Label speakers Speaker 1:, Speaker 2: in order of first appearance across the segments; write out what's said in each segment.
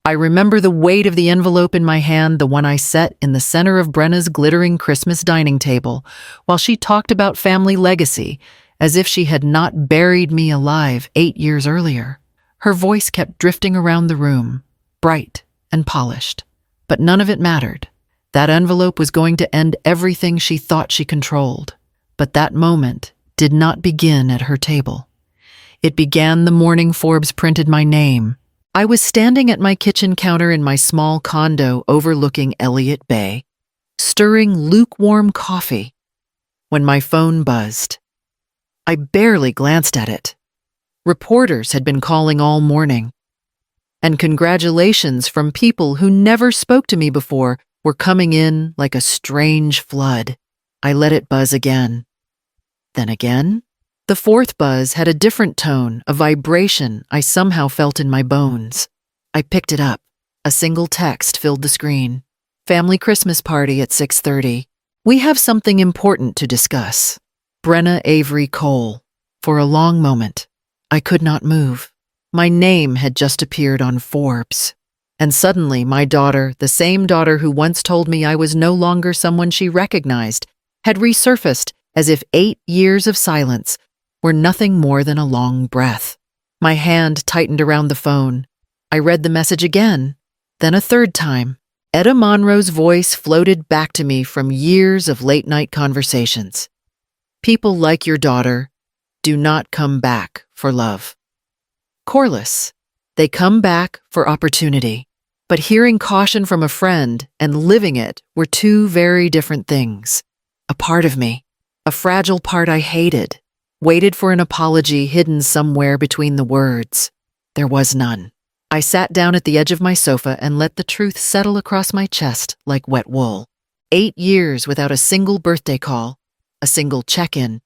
Speaker 1: I remember the weight of the envelope in my hand, the one I set in the center of Brenna's glittering Christmas dining table, while she talked about family legacy, as if she had not buried me alive 8 years earlier. Her voice kept drifting around the room, bright and polished. But none of it mattered. That envelope was going to end everything she thought she controlled. But that moment did not begin at her table. It began the morning Forbes printed my name. I was standing at my kitchen counter in my small condo overlooking Elliott Bay, stirring lukewarm coffee, when my phone buzzed. I barely glanced at it. Reporters had been calling all morning, and congratulations from people who never spoke to me before were coming in like a strange flood. I let it buzz again. Then again. The fourth buzz had a different tone, a vibration I somehow felt in my bones. I picked it up. A single text filled the screen. Family Christmas party at 6:30. We have something important to discuss. Brenna Avery Cole. For a long moment, I could not move. My name had just appeared on Forbes. And suddenly my daughter, the same daughter who once told me I was no longer someone she recognized, had resurfaced as if 8 years of silence were nothing more than a long breath. My hand tightened around the phone. I read the message again, then a third time. Etta Monroe's voice floated back to me from years of late-night conversations. People like your daughter do not come back for love. Corliss, they come back for opportunity. But hearing caution from a friend and living it were two very different things. A part of me, a fragile part I hated, waited for an apology hidden somewhere between the words. There was none. I sat down at the edge of my sofa and let the truth settle across my chest like wet wool. 8 years without a single birthday call, a single check-in,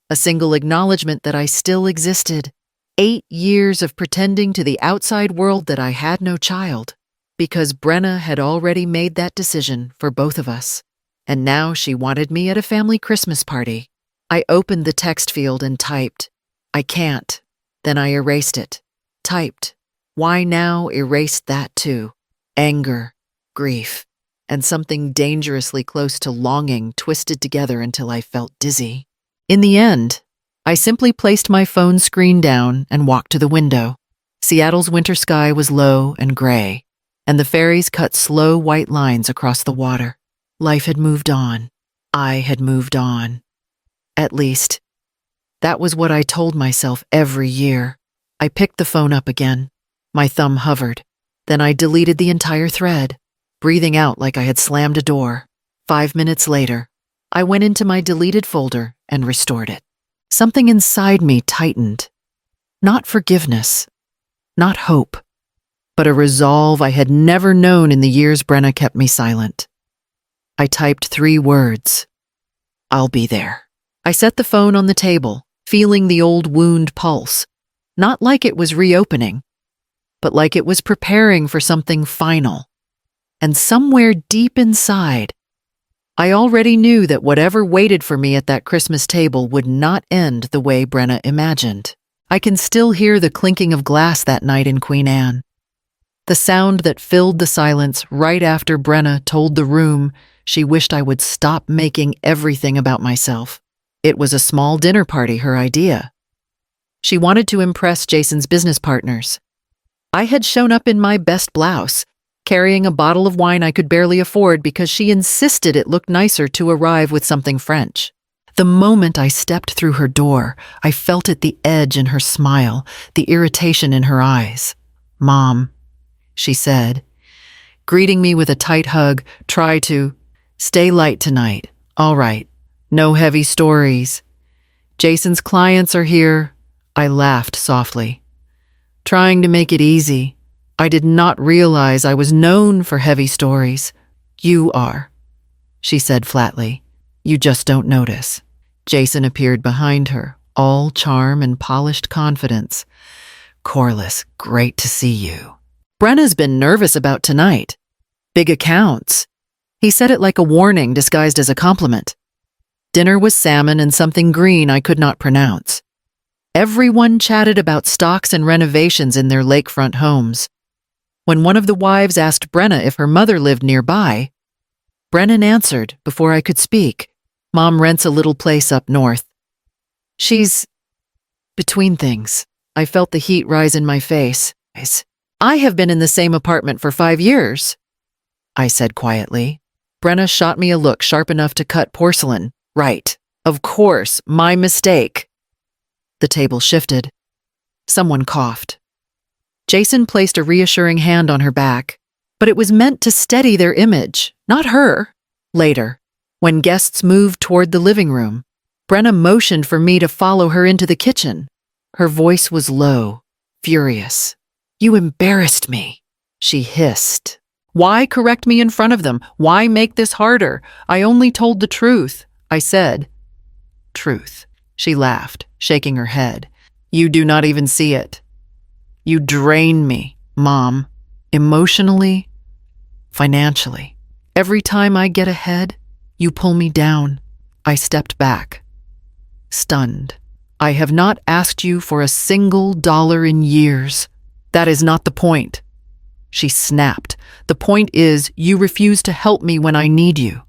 Speaker 1: a single acknowledgement that I still existed. 8 years of pretending to the outside world that I had no child, because Brenna had already made that decision for both of us. And now she wanted me at a family Christmas party. I opened the text field and typed, "I can't." Then I erased it. Typed, "Why now?" Erased that too. Anger, grief, and something dangerously close to longing twisted together until I felt dizzy. In the end, I simply placed my phone screen down and walked to the window. Seattle's winter sky was low and gray, and the ferries cut slow white lines across the water. Life had moved on. I had moved on. At least, that was what I told myself every year. I picked the phone up again. My thumb hovered. Then I deleted the entire thread, breathing out like I had slammed a door. 5 minutes later, I went into my deleted folder and restored it. Something inside me tightened. Not forgiveness, not hope, but a resolve I had never known in the years Brenna kept me silent. I typed 3 words. I'll be there. I set the phone on the table, feeling the old wound pulse, not like it was reopening, but like it was preparing for something final. And somewhere deep inside, I already knew that whatever waited for me at that Christmas table would not end the way Brenna imagined. I can still hear the clinking of glass that night in Queen Anne. The sound that filled the silence right after Brenna told the room she wished I would stop making everything about myself. It was a small dinner party, her idea. She wanted to impress Jason's business partners. I had shown up in my best blouse, carrying a bottle of wine I could barely afford because she insisted it looked nicer to arrive with something French. The moment I stepped through her door, I felt it, the edge in her smile, the irritation in her eyes. "Mom," she said, greeting me with a tight hug. "Try to stay light tonight. All right. No heavy stories. Jason's clients are here." I laughed softly. Trying to make it easy. I did not realize I was known for heavy stories. "You are," she said flatly. "You just don't notice." Jason appeared behind her, all charm and polished confidence. "Corliss, great to see you." "Brenna's been nervous about tonight. Big accounts." He said it like a warning disguised as a compliment. Dinner was salmon and something green I could not pronounce. Everyone chatted about stocks and renovations in their lakefront homes. When one of the wives asked Brenna if her mother lived nearby, Brennan answered before I could speak. Mom rents a little place up north. She's between things. I felt the heat rise in my face. I have been in the same apartment for 5 years, I said quietly. Brenna shot me a look sharp enough to cut porcelain. Right. Of course, my mistake. The table shifted. Someone coughed. Jason placed a reassuring hand on her back, but it was meant to steady their image, not her. Later, when guests moved toward the living room, Brenna motioned for me to follow her into the kitchen. Her voice was low, furious. You embarrassed me, she hissed. Why correct me in front of them? Why make this harder? I only told the truth, I said. Truth, she laughed, shaking her head. You do not even see it. You drain me, Mom, emotionally, financially. Every time I get ahead, you pull me down. I stepped back, stunned. I have not asked you for a single dollar in years. That is not the point. She snapped. The point is, you refuse to help me when I need you.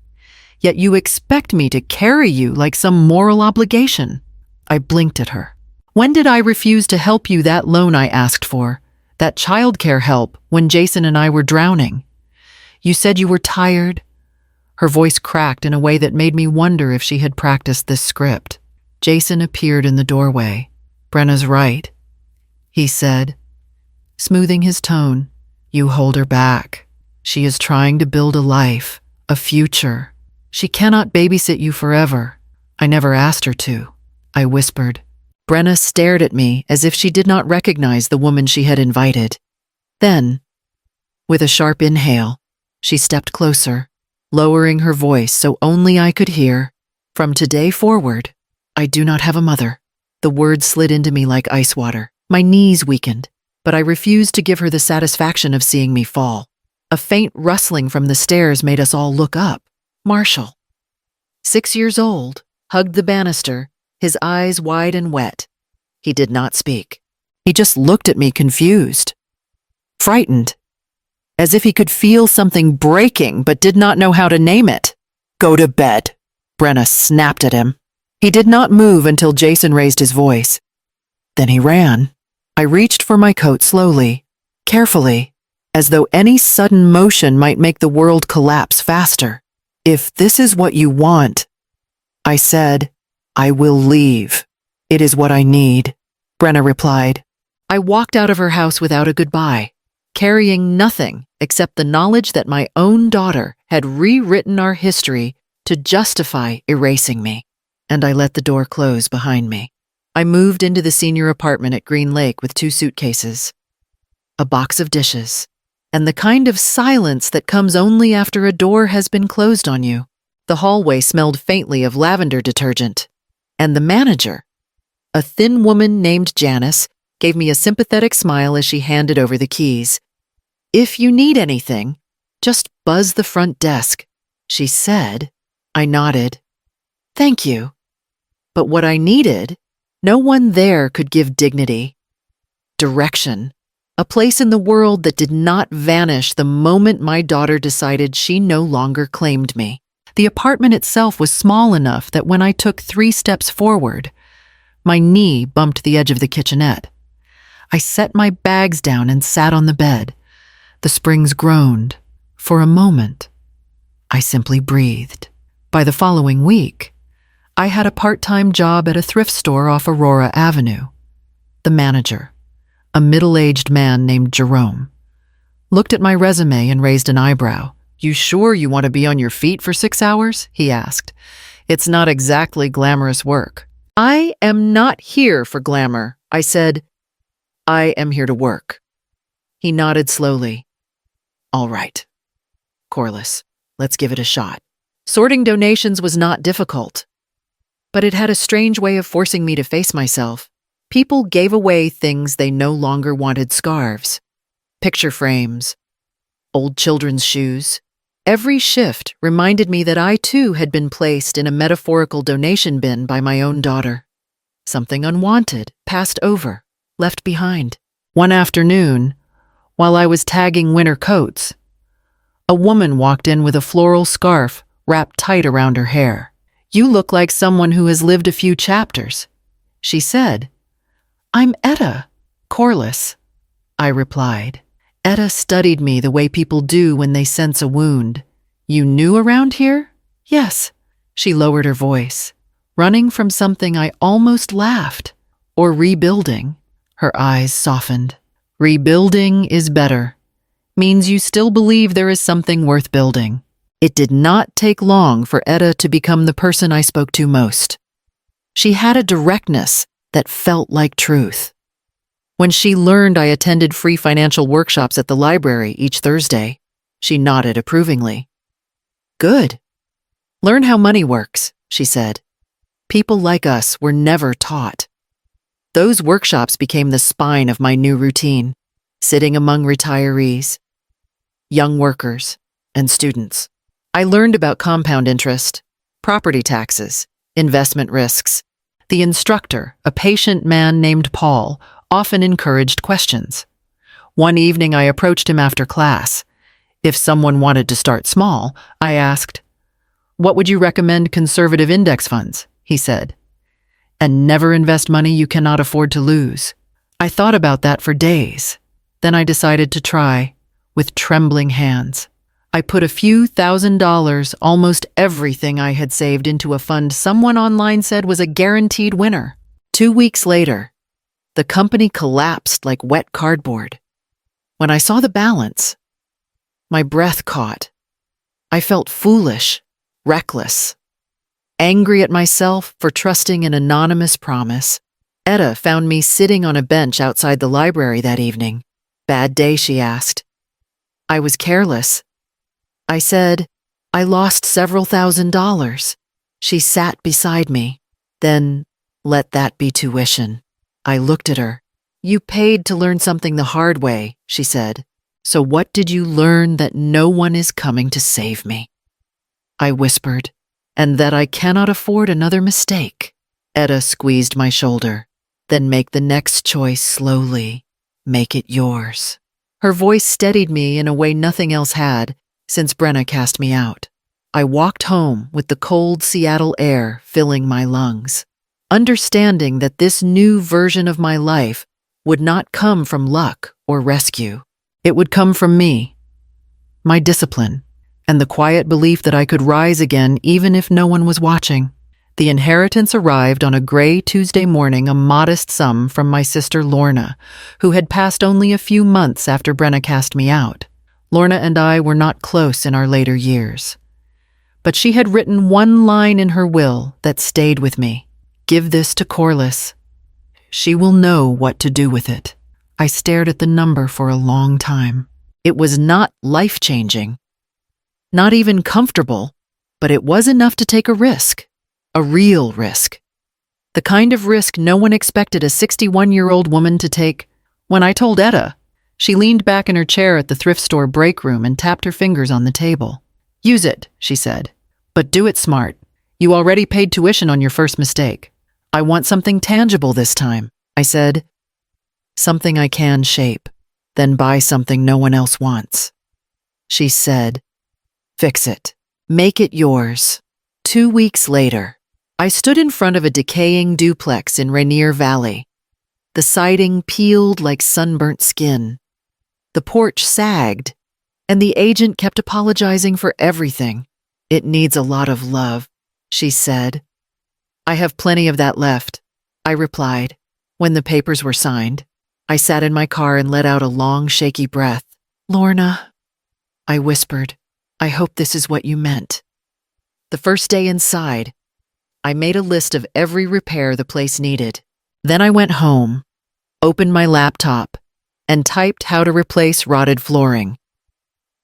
Speaker 1: Yet you expect me to carry you like some moral obligation. I blinked at her. When did I refuse to help you that loan I asked for? That childcare help when Jason and I were drowning? You said you were tired. Her voice cracked in a way that made me wonder if she had practiced this script. Jason appeared in the doorway. Brenna's right, he said, smoothing his tone. You hold her back. She is trying to build a life, a future. She cannot babysit you forever. I never asked her to, I whispered. Brenna stared at me as if she did not recognize the woman she had invited. Then, with a sharp inhale, she stepped closer, lowering her voice so only I could hear. From today forward, I do not have a mother. The words slid into me like ice water. My knees weakened, but I refused to give her the satisfaction of seeing me fall. A faint rustling from the stairs made us all look up. Marshall, 6 years old, hugged the banister, his eyes wide and wet. He did not speak. He just looked at me confused, frightened, as if he could feel something breaking but did not know how to name it. Go to bed, Brenna snapped at him. He did not move until Jason raised his voice. Then he ran. I reached for my coat slowly, carefully, as though any sudden motion might make the world collapse faster. If this is what you want, I said, I will leave. It is what I need, Brenna replied. I walked out of her house without a goodbye, carrying nothing except the knowledge that my own daughter had rewritten our history to justify erasing me. And I let the door close behind me. I moved into the senior apartment at Green Lake with 2 suitcases, a box of dishes, and the kind of silence that comes only after a door has been closed on you. The hallway smelled faintly of lavender detergent, and the manager, a thin woman named Janice, gave me a sympathetic smile as she handed over the keys. If you need anything, just buzz the front desk, she said. I nodded. Thank you. But what I needed, no one there could give dignity, direction, a place in the world that did not vanish the moment my daughter decided she no longer claimed me. The apartment itself was small enough that when I took 3 steps forward, my knee bumped the edge of the kitchenette. I set my bags down and sat on the bed. The springs groaned. For a moment, I simply breathed. By the following week, I had a part-time job at a thrift store off Aurora Avenue. The manager, a middle-aged man named Jerome, looked at my resume and raised an eyebrow. You sure you want to be on your feet for 6 hours? He asked. It's not exactly glamorous work. I am not here for glamour, I said. I am here to work. He nodded slowly. All right. Corliss, let's give it a shot. Sorting donations was not difficult, but it had a strange way of forcing me to face myself. People gave away things they no longer wanted: scarves, picture frames, old children's shoes. Every shift reminded me that I too had been placed in a metaphorical donation bin by my own daughter. Something unwanted, passed over, left behind. One afternoon, While I was tagging winter coats, a woman walked in with a floral scarf wrapped tight around her hair. "You look like someone who has lived a few chapters," she said. "I'm Etta, Corliss," I replied. Etta studied me the way people do when they sense a wound. "You new around here?" "Yes," she lowered her voice. "Running from something I almost laughed. Or rebuilding." Her eyes softened. "Rebuilding is better. Means you still believe there is something worth building." It did not take long for Etta to become the person I spoke to most. She had a directness that felt like truth. When she learned I attended free financial workshops at the library each Thursday, she nodded approvingly. "Good. Learn how money works," she said. "People like us were never taught." Those workshops became the spine of my new routine, sitting among retirees, young workers, and students. I learned about compound interest, property taxes, investment risks. The instructor, a patient man named Paul, often encouraged questions. One evening I approached him after class. If someone wanted to start small, I asked, "What would you recommend conservative index funds?" he said. "And never invest money you cannot afford to lose." I thought about that for days. Then I decided to try, with trembling hands. I put a few $1,000s, almost everything I had saved, into a fund someone online said was a guaranteed winner. 2 weeks later, the company collapsed like wet cardboard. When I saw the balance, my breath caught. I felt foolish, reckless, angry at myself for trusting an anonymous promise. Etta found me sitting on a bench outside the library that evening. "Bad day?" she asked. I was careless. I said, "I lost several $1,000s. She sat beside me. "Then let that be tuition." I looked at her. "You paid to learn something the hard way," she said. "So what did you learn that no one is coming to save me?" I whispered, "And that I cannot afford another mistake." Etta squeezed my shoulder. "Then make the next choice slowly. Make it yours." Her voice steadied me in a way nothing else had since Brenna cast me out. I walked home with the cold Seattle air filling my lungs, understanding that this new version of my life would not come from luck or rescue. It would come from me, my discipline, and the quiet belief that I could rise again even if no one was watching. The inheritance arrived on a gray Tuesday morning, a modest sum from my sister Lorna, who had passed only a few months after Brenna cast me out. Lorna and I were not close in our later years, but she had written one line in her will that stayed with me. "Give this to Corliss. She will know what to do with it." I stared at the number for a long time. It was not life-changing, not even comfortable, but it was enough to take a risk, a real risk. The kind of risk no one expected a 61-year-old woman to take. When I told Etta, she leaned back in her chair at the thrift store break room and tapped her fingers on the table. "Use it," she said, "but do it smart. You already paid tuition on your first mistake. I want something tangible this time," I said. "Something I can shape, then buy something no one else wants." She said, "Fix it. Make it yours." 2 weeks later, I stood in front of a decaying duplex in Rainier Valley. The siding peeled like sunburnt skin. The porch sagged, and the agent kept apologizing for everything. "It needs a lot of love," she said. "I have plenty of that left," I replied. When the papers were signed, I sat in my car and let out a long, shaky breath. "Lorna," I whispered, "I hope this is what you meant." The first day inside, I made a list of every repair the place needed. Then I went home, opened my laptop, and typed how to replace rotted flooring.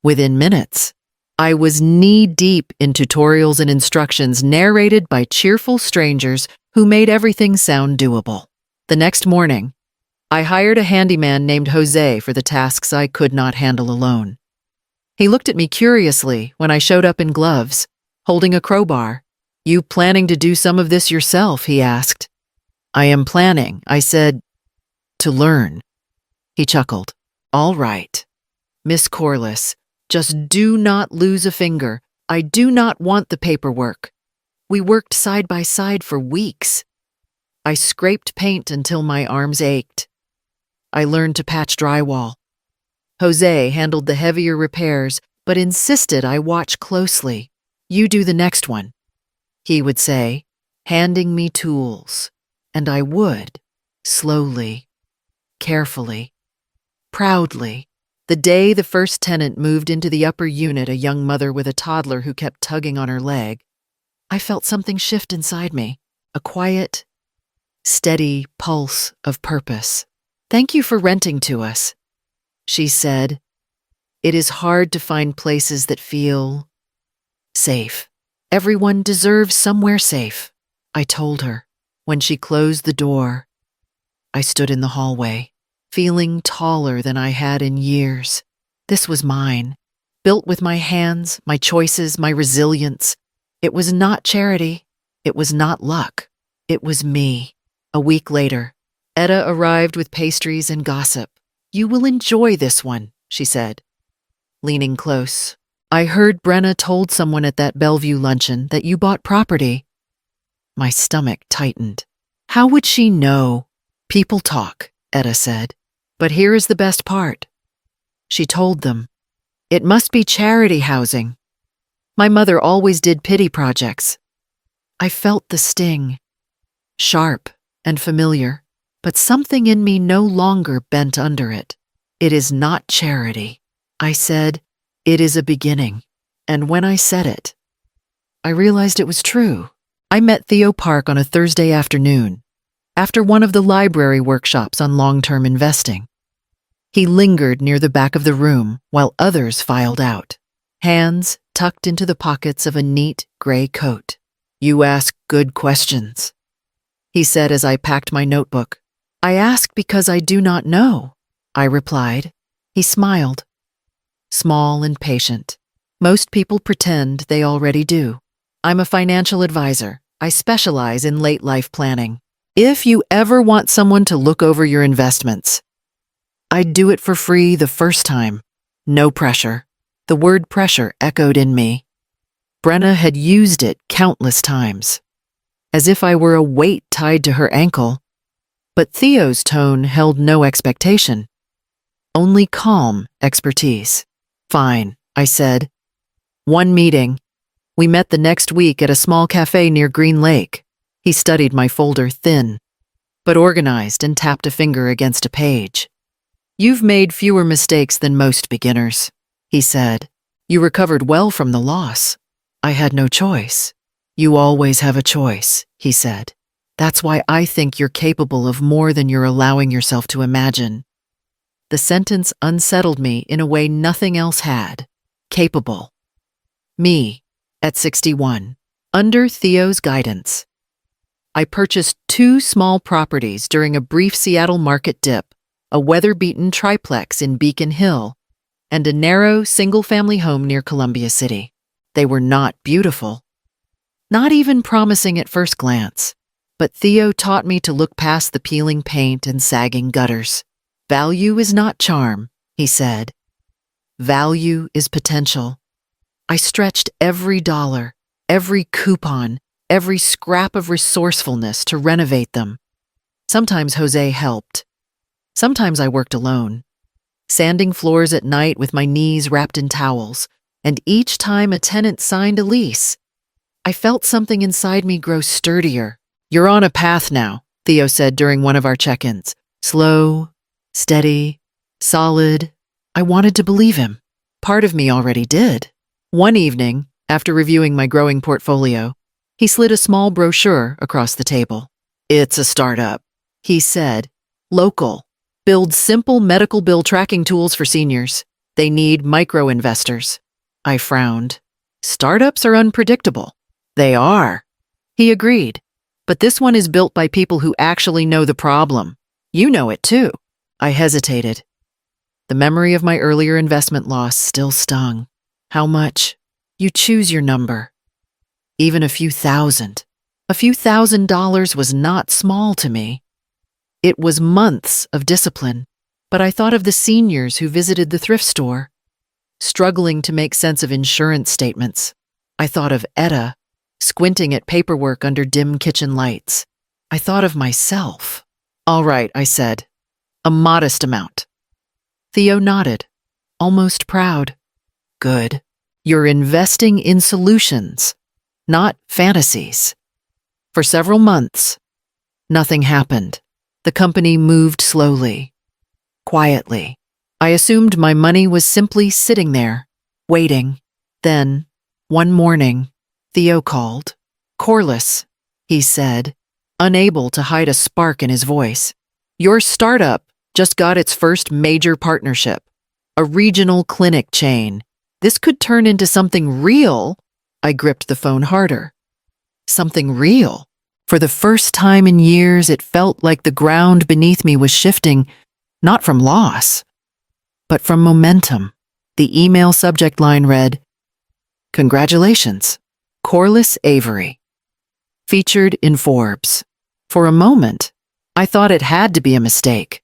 Speaker 1: Within minutes, I was knee-deep in tutorials and instructions narrated by cheerful strangers who made everything sound doable. The next morning, I hired a handyman named Jose for the tasks I could not handle alone. He looked at me curiously when I showed up in gloves, holding a crowbar. "You planning to do some of this yourself?" he asked. "I am planning," I said, "to learn." He chuckled. "All right. Miss Corliss, just do not lose a finger. I do not want the paperwork. We worked side by side for weeks. I scraped paint until my arms ached. I learned to patch drywall. Jose handled the heavier repairs, but insisted I watch closely. You do the next one, he would say, handing me tools. And I would, slowly, carefully, proudly. The day the first tenant moved into the upper unit, a young mother with a toddler who kept tugging on her leg, I felt something shift inside me, a quiet, steady pulse of purpose. Thank you for renting to us, she said. It is hard to find places that feel safe. Everyone deserves somewhere safe, I told her. When she closed the door, I stood in the hallway, feeling taller than I had in years. This was mine, built with my hands, my choices, my resilience. It was not charity. It was not luck. It was me. A week later, Etta arrived with pastries and gossip. You will enjoy this one, she said, leaning close. I heard Brenna told someone at that Bellevue luncheon that you bought property. My stomach tightened. How would she know? People talk, Etta said. But here is the best part. She told them. It must be charity housing. My mother always did pity projects. I felt the sting. Sharp and familiar, but something in me no longer bent under it. It is not charity. I said, it is a beginning. And when I said it, I realized it was true. I met Theo Park on a Thursday afternoon, after one of the library workshops on long-term investing. He lingered near the back of the room while others filed out, hands tucked into the pockets of a neat gray coat. You ask good questions, he said as I packed my notebook. I ask because I do not know, I replied. He smiled, small and patient. Most people pretend they already do. I'm a financial advisor. I specialize in late life planning. If you ever want someone to look over your investments, I'd do it for free the first time. No pressure. The word pressure echoed in me. Brenna had used it countless times, as if I were a weight tied to her ankle. But Theo's tone held no expectation, only calm expertise. Fine, I said. One meeting. We met the next week at a small cafe near Green Lake. He studied my folder thin, but organized, and tapped a finger against a page. You've made fewer mistakes than most beginners, he said. You recovered well from the loss. I had no choice. You always have a choice, he said. That's why I think you're capable of more than you're allowing yourself to imagine. The sentence unsettled me in a way nothing else had. Capable. Me, at 61, under Theo's guidance. I purchased 2 small properties during a brief Seattle market dip, a weather-beaten triplex in Beacon Hill, and a narrow single-family home near Columbia City. They were not beautiful, not even promising at first glance, but Theo taught me to look past the peeling paint and sagging gutters. Value is not charm, he said. Value is potential. I stretched every dollar, every coupon, every scrap of resourcefulness to renovate them. Sometimes Jose helped. Sometimes I worked alone, sanding floors at night with my knees wrapped in towels, and each time a tenant signed a lease, I felt something inside me grow sturdier. You're on a path now, Theo said during one of our check-ins. Slow, steady, solid. I wanted to believe him. Part of me already did. One evening, after reviewing my growing portfolio, he slid a small brochure across the table. It's a startup, he said. Local. Builds simple medical bill tracking tools for seniors. They need micro-investors. I frowned. Startups are unpredictable. They are. He agreed. But this one is built by people who actually know the problem. You know it too. I hesitated. The memory of my earlier investment loss still stung. How much? You choose your number. Even a few thousand. A few $1,000s was not small to me. It was months of discipline, but I thought of the seniors who visited the thrift store, struggling to make sense of insurance statements. I thought of Etta, squinting at paperwork under dim kitchen lights. I thought of myself. "All right," I said. "A modest amount." Theo nodded, almost proud. "Good. You're investing in solutions, not fantasies." For several months, nothing happened. The company moved slowly, quietly. I assumed my money was simply sitting there, waiting. Then, one morning, Theo called. "Corliss," he said, unable to hide a spark in his voice. "Your startup just got its first major partnership, a regional clinic chain. This could turn into something real." I gripped the phone harder. Something real. For the first time in years, it felt like the ground beneath me was shifting, not from loss, but from momentum. The email subject line read, "Congratulations, Corliss Avery." Featured in Forbes. For a moment, I thought it had to be a mistake,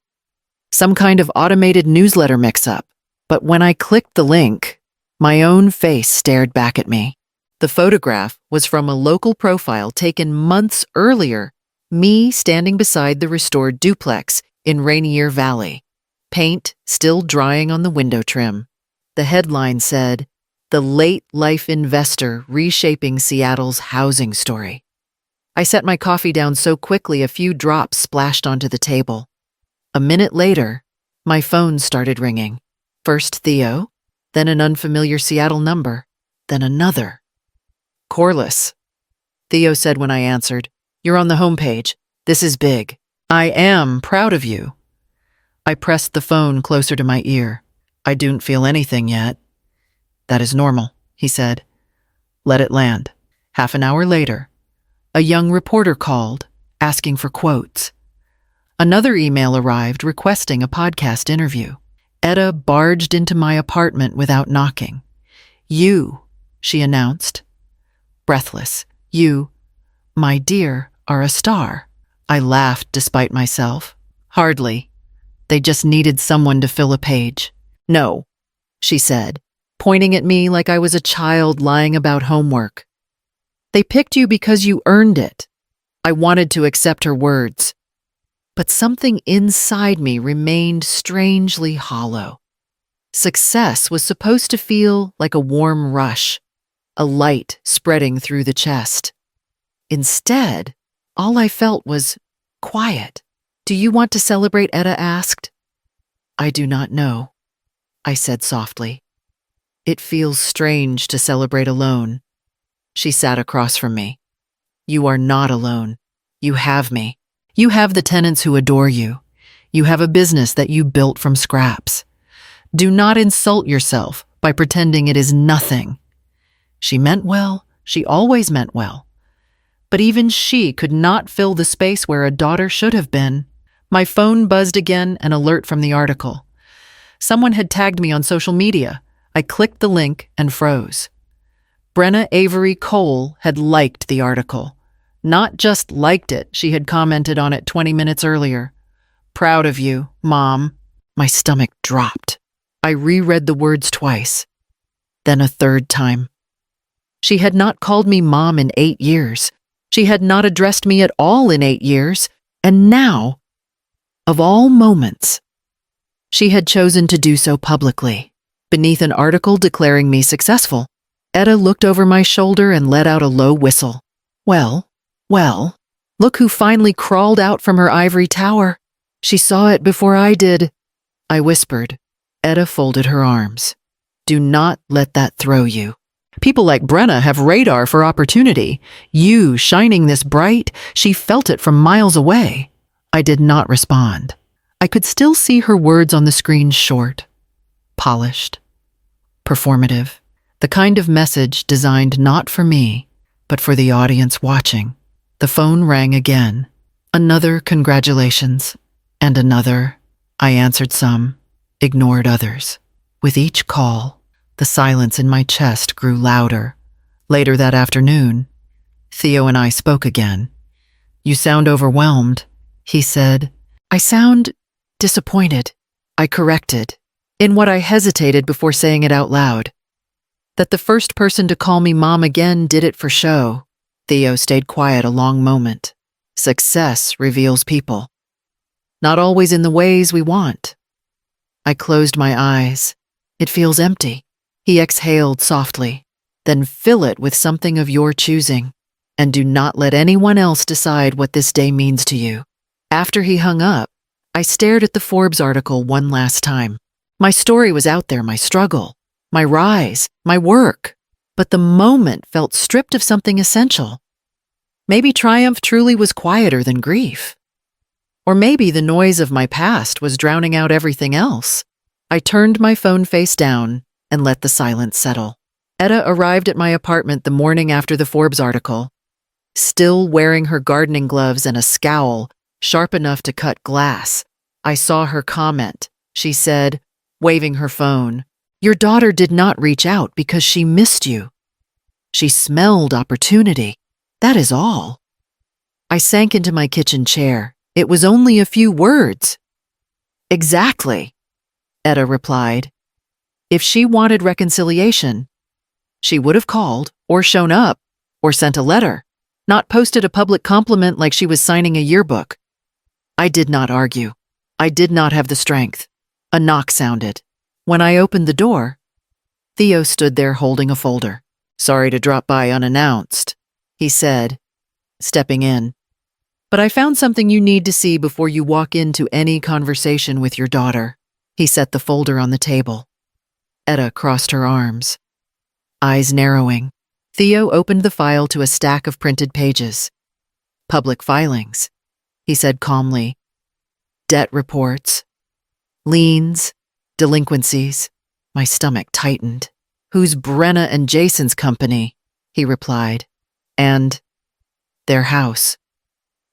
Speaker 1: some kind of automated newsletter mix-up. But when I clicked the link, my own face stared back at me. The photograph was from a local profile taken months earlier, me standing beside the restored duplex in Rainier Valley, paint still drying on the window trim. The headline said, "The Late Life Investor Reshaping Seattle's Housing Story." I set my coffee down so quickly a few drops splashed onto the table. A minute later, my phone started ringing. First Theo, then an unfamiliar Seattle number, then another. "Corliss," Theo said when I answered. "You're on the homepage. This is big. I am proud of you." I pressed the phone closer to my ear. "I don't feel anything yet." "That is normal," he said. "Let it land." Half an hour later, a young reporter called, asking for quotes. Another email arrived requesting a podcast interview. Etta barged into my apartment without knocking. "You," she announced. Breathless. "You, my dear, are a star." I laughed despite myself. "Hardly. They just needed someone to fill a page." "No," she said, pointing at me like I was a child lying about homework. "They picked you because you earned it." I wanted to accept her words, but something inside me remained strangely hollow. Success was supposed to feel like a warm rush, a light spreading through the chest. Instead, all I felt was quiet. "Do you want to celebrate?" Etta asked. "I do not know," I said softly. "It feels strange to celebrate alone." She sat across from me. "You are not alone. You have me. You have the tenants who adore you. You have a business that you built from scraps. Do not insult yourself by pretending it is nothing." She meant well. She always meant well. But even she could not fill the space where a daughter should have been. My phone buzzed again, an alert from the article. Someone had tagged me on social media. I clicked the link and froze. Brenna Avery Cole had liked the article. Not just liked it, she had commented on it 20 minutes earlier. "Proud of you, Mom." My stomach dropped. I reread the words twice, then a third time. She had not called me Mom in 8 years. She had not addressed me at all in 8 years. And now, of all moments, she had chosen to do so publicly. Beneath an article declaring me successful, Etta looked over my shoulder and let out a low whistle. Well, look who finally crawled out from her ivory tower. She saw it before I did. I whispered. Etta folded her arms. "Do not let that throw you. People like Brenna have radar for opportunity. You shining this bright, she felt it from miles away." I did not respond. I could still see her words on the screen, short, polished, performative, the kind of message designed not for me, but for the audience watching. The phone rang again. Another congratulations, and another. I answered some, ignored others. With each call, the silence in my chest grew louder. Later that afternoon, Theo and I spoke again. "You sound overwhelmed," he said. "I sound disappointed," I corrected. in what I hesitated before saying it out loud. That the first person to call me mom again did it for show. Theo stayed quiet a long moment. Success reveals people. Not always in the ways we want. I closed my eyes. It feels empty. He exhaled softly. Then fill it with something of your choosing. And do not let anyone else decide what this day means to you. After he hung up, I stared at the Forbes article one last time. My story was out there, my struggle, my rise, my work. But the moment felt stripped of something essential. Maybe triumph truly was quieter than grief. Or maybe the noise of my past was drowning out everything else. I turned my phone face down and let the silence settle. Etta arrived at my apartment the morning after the Forbes article. Still wearing her gardening gloves and a scowl sharp enough to cut glass, I saw her comment. She said, waving her phone, "Your daughter did not reach out because she missed you. She smelled opportunity. That is all." I sank into my kitchen chair. It was only a few words. "Exactly," Etta replied. If she wanted reconciliation, she would have called, or shown up, or sent a letter, not posted a public compliment like she was signing a yearbook. I did not argue. I did not have the strength. A knock sounded. When I opened the door, Theo stood there holding a folder. "Sorry to drop by unannounced," he said, stepping in. "But I found something you need to see before you walk into any conversation with your daughter." He set the folder on the table. Etta crossed her arms. Eyes narrowing, Theo opened the file to a stack of printed pages. "Public filings," he said calmly. "Debt reports, liens, delinquencies." My stomach tightened. "Who's Brenna and Jason's company?" he replied. "And their house."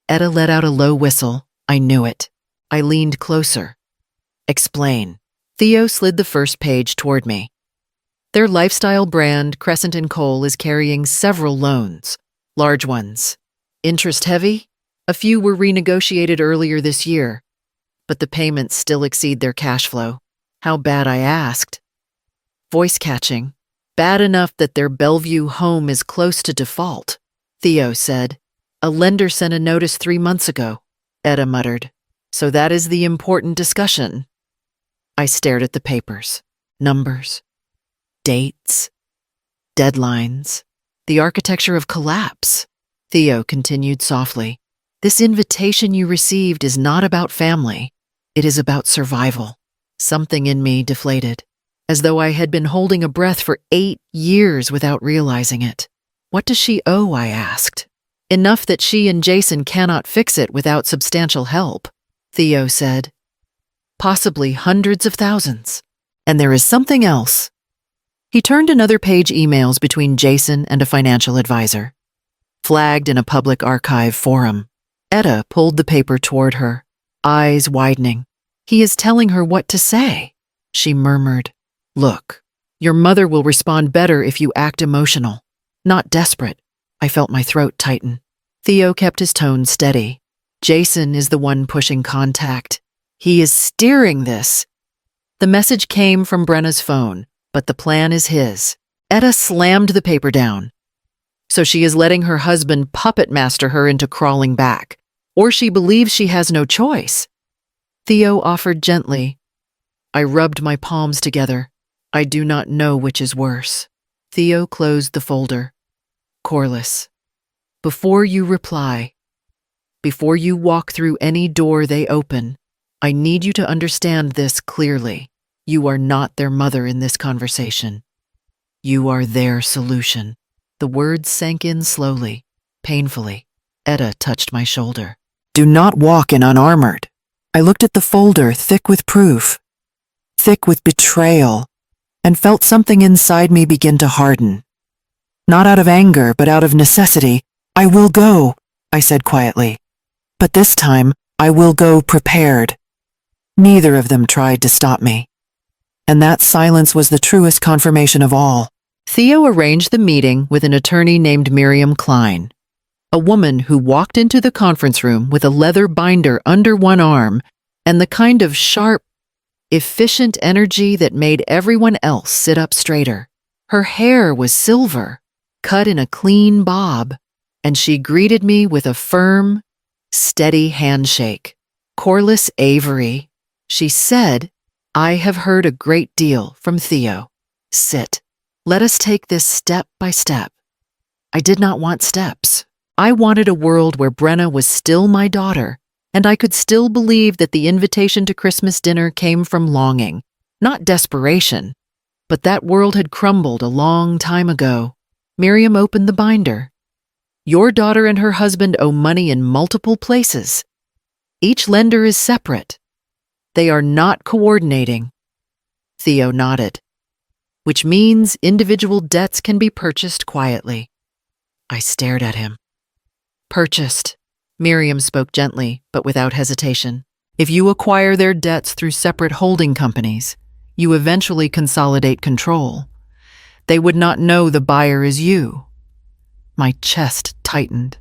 Speaker 1: Etta let out a low whistle. I knew it. I leaned closer. "Explain." Theo slid the first page toward me. Their lifestyle brand, Crescent & Cole, is carrying several loans, large ones. Interest heavy? A few were renegotiated earlier this year, but the payments still exceed their cash flow. How bad, I asked. Voice catching. Bad enough that their Bellevue home is close to default, Theo said. "A lender sent a notice 3 months ago," Etta muttered. "So that is the important discussion." I stared at the papers. Numbers. Dates. Deadlines. The architecture of collapse. Theo continued softly. "This invitation you received is not about family. It is about survival." Something in me deflated, as though I had been holding a breath for 8 years without realizing it. "What does she owe?" I asked. "Enough that she and Jason cannot fix it without substantial help," Theo said. "Possibly hundreds of thousands. And there is something else." He turned another page emails between Jason and a financial advisor. Flagged in a public archive forum. Etta pulled the paper toward her, eyes widening. "He is telling her what to say," she murmured. "Look, your mother will respond better if you act emotional, not desperate." I felt my throat tighten. Theo kept his tone steady. "Jason is the one pushing contact. He is steering this." The message came from Brenna's phone, but the plan is his. Etta slammed the paper down. So she is letting her husband puppet master her into crawling back, or she believes she has no choice. Theo offered gently. I rubbed my palms together. I do not know which is worse. Theo closed the folder. Corliss. Before you reply, before you walk through any door they open, I need you to understand this clearly. You are not their mother in this conversation. You are their solution. The words sank in slowly, painfully. Etta touched my shoulder. Do not walk in unarmored. I looked at the folder, thick with proof, thick with betrayal, and felt something inside me begin to harden. Not out of anger, but out of necessity. I will go, I said quietly. But this time, I will go prepared. Neither of them tried to stop me. And that silence was the truest confirmation of all. Theo arranged the meeting with an attorney named Miriam Klein, a woman who walked into the conference room with a leather binder under one arm and the kind of sharp, efficient energy that made everyone else sit up straighter. Her hair was silver, cut in a clean bob, and she greeted me with a firm, steady handshake. Corliss Avery, she said, I have heard a great deal from Theo. Sit. Let us take this step by step. I did not want steps. I wanted a world where Brenna was still my daughter, and I could still believe that the invitation to Christmas dinner came from longing, not desperation. But that world had crumbled a long time ago. Miriam opened the binder. Your daughter and her husband owe money in multiple places. Each lender is separate. They are not coordinating. Theo nodded. Which means individual debts can be purchased quietly. I stared at him. Purchased. Miriam spoke gently, but without hesitation. If you acquire their debts through separate holding companies, you eventually consolidate control. They would not know the buyer is you. My chest tightened.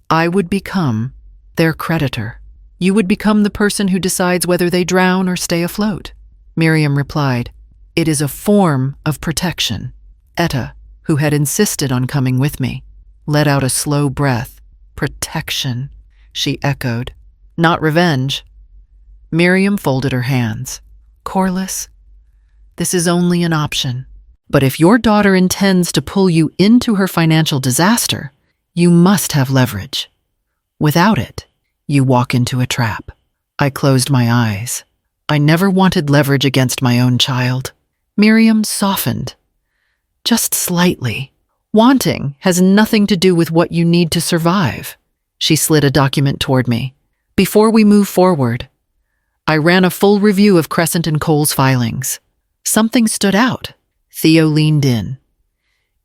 Speaker 1: I would become their creditor. You would become the person who decides whether they drown or stay afloat. Miriam replied, It is a form of protection. Etta, who had insisted on coming with me, let out a slow breath. Protection, she echoed. Not revenge. Miriam folded her hands. Corliss, this is only an option. But if your daughter intends to pull you into her financial disaster, you must have leverage. Without it, you walk into a trap. I closed my eyes. I never wanted leverage against my own child. Miriam softened. Just slightly. Wanting has nothing to do with what you need to survive. She slid a document toward me. Before we move forward, I ran a full review of Crescent and Cole's filings. Something stood out. Theo leaned in.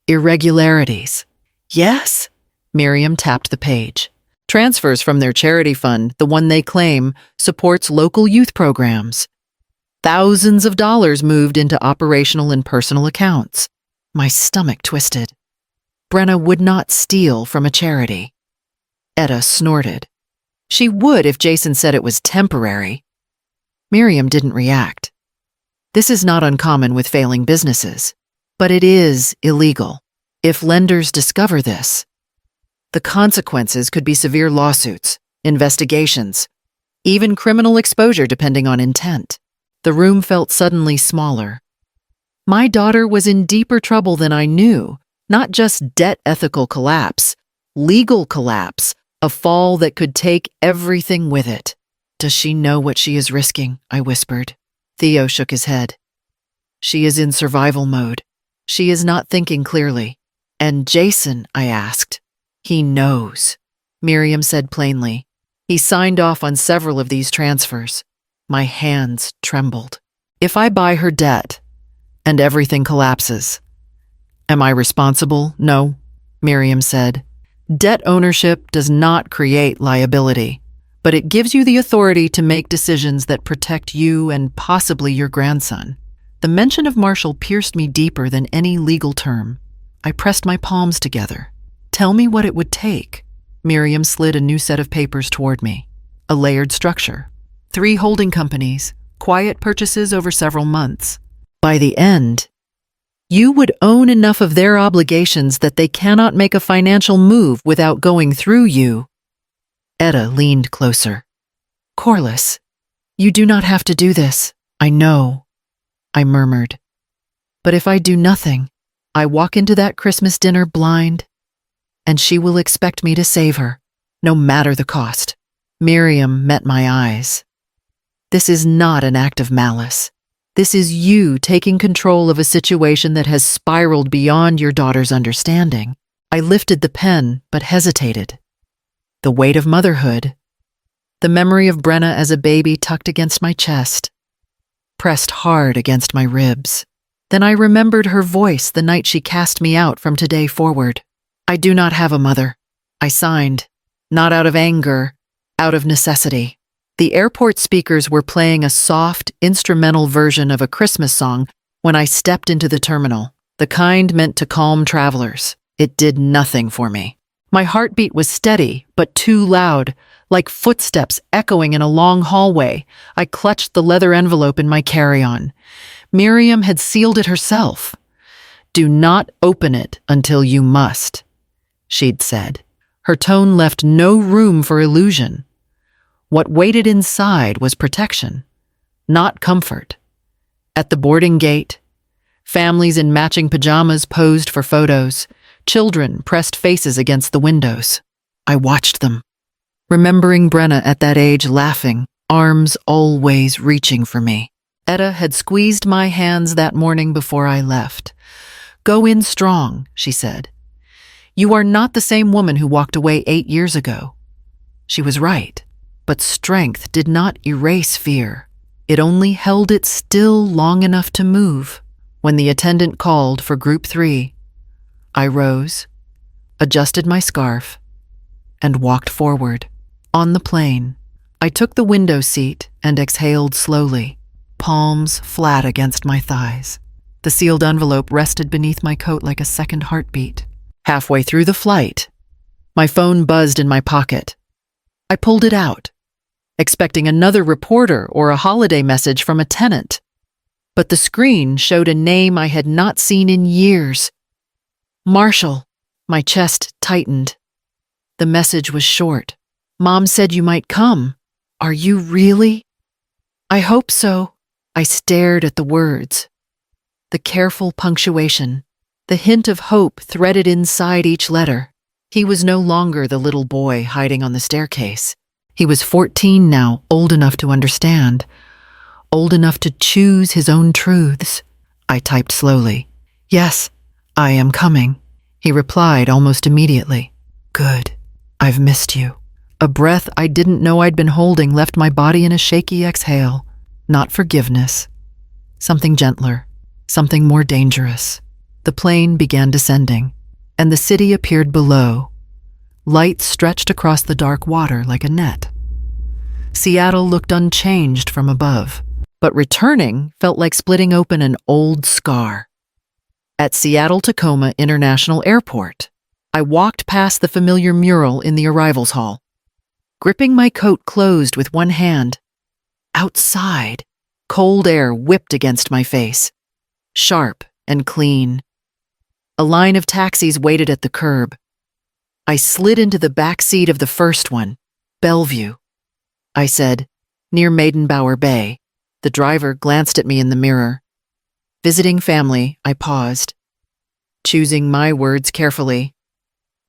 Speaker 1: Irregularities. Yes? Miriam tapped the page. Transfers from their charity fund, the one they claim, supports local youth programs. Thousands of dollars moved into operational and personal accounts. My stomach twisted. Brenna would not steal from a charity. Etta snorted. She would if Jason said it was temporary. Miriam didn't react. This is not uncommon with failing businesses, but it is illegal. If lenders discover this, the consequences could be severe lawsuits, investigations, even criminal exposure depending on intent. The room felt suddenly smaller. My daughter was in deeper trouble than I knew. Not just debt ethical collapse, legal collapse, a fall that could take everything with it. Does she know what she is risking? I whispered. Theo shook his head. She is in survival mode. She is not thinking clearly. And Jason, I asked. He knows. Miriam said plainly. He signed off on several of these transfers. My hands trembled. If I buy her debt and everything collapses, am I responsible? No, Miriam said. Debt ownership does not create liability, but it gives you the authority to make decisions that protect you and possibly your grandson. The mention of Marshall pierced me deeper than any legal term. I pressed my palms together. Tell me what it would take. Miriam slid a new set of papers toward me. A layered structure. 3 holding companies, quiet purchases over several months. By the end, you would own enough of their obligations that they cannot make a financial move without going through you. Etta leaned closer. Corliss, you do not have to do this. I know, I murmured. But if I do nothing, I walk into that Christmas dinner blind, and she will expect me to save her, no matter the cost. Miriam met my eyes. This is not an act of malice. This is you taking control of a situation that has spiraled beyond your daughter's understanding. I lifted the pen, but hesitated. The weight of motherhood, the memory of Brenna as a baby tucked against my chest, pressed hard against my ribs. Then I remembered her voice the night she cast me out from today forward. I do not have a mother. I signed, not out of anger, out of necessity. The airport speakers were playing a soft, instrumental version of a Christmas song when I stepped into the terminal, the kind meant to calm travelers. It did nothing for me. My heartbeat was steady, but too loud, Like footsteps echoing in a long hallway, I clutched the leather envelope in my carry-on. Miriam had sealed it herself. "Do not open it until you must," she'd said. Her tone left no room for illusion. What waited inside was protection, not comfort. At the boarding gate, families in matching pajamas posed for photos. Children pressed faces against the windows. I watched them, remembering Brenna at that age laughing, arms always reaching for me. Etta had squeezed my hands that morning before I left. "Go in strong," she said. "You are not the same woman who walked away 8 years ago." She was right, but strength did not erase fear. It only held it still long enough to move. When the attendant called for Group 3, I rose, adjusted my scarf, and walked forward. On the plane, I took the window seat and exhaled slowly, palms flat against my thighs. The sealed envelope rested beneath my coat like a second heartbeat. Halfway through the flight, my phone buzzed in my pocket. I pulled it out, expecting another reporter or a holiday message from a tenant. But the screen showed a name I had not seen in years. "Marshall." My chest tightened. The message was short. "Mom said you might come. Are you really?" "I hope so." I stared at the words. The careful punctuation, the hint of hope threaded inside each letter. He was no longer the little boy hiding on the staircase. He was 14 now, old enough to understand, old enough to choose his own truths. I typed slowly. "Yes, I am coming." He replied almost immediately. "Good. I've missed you." A breath I didn't know I'd been holding left my body in a shaky exhale. Not forgiveness. Something gentler. Something more dangerous. The plane began descending, and the city appeared below. Light stretched across the dark water like a net. Seattle looked unchanged from above, but returning felt like splitting open an old scar. At Seattle-Tacoma International Airport, I walked past the familiar mural in the arrivals hall, gripping my coat closed with one hand. Outside, cold air whipped against my face, sharp and clean. A line of taxis waited at the curb. I slid into the back seat of the first one, Bellevue. I said, "Near Maidenbower Bay." The driver glanced at me in the mirror. "Visiting family," I paused, choosing my words carefully.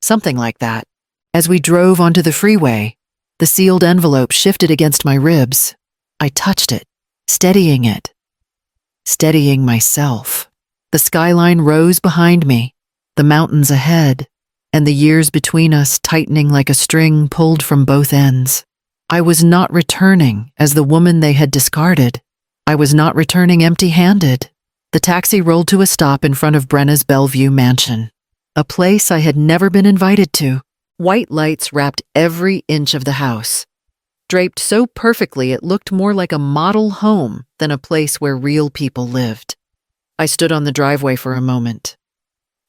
Speaker 1: Something like that. As we drove onto the freeway, the sealed envelope shifted against my ribs. I touched it, steadying it, steadying myself. The skyline rose behind me, the mountains ahead, and the years between us tightening like a string pulled from both ends. I was not returning as the woman they had discarded. I was not returning empty-handed. The taxi rolled to a stop in front of Brenna's Bellevue mansion, a place I had never been invited to. White lights wrapped every inch of the house, draped so perfectly it looked more like a model home than a place where real people lived. I stood on the driveway for a moment,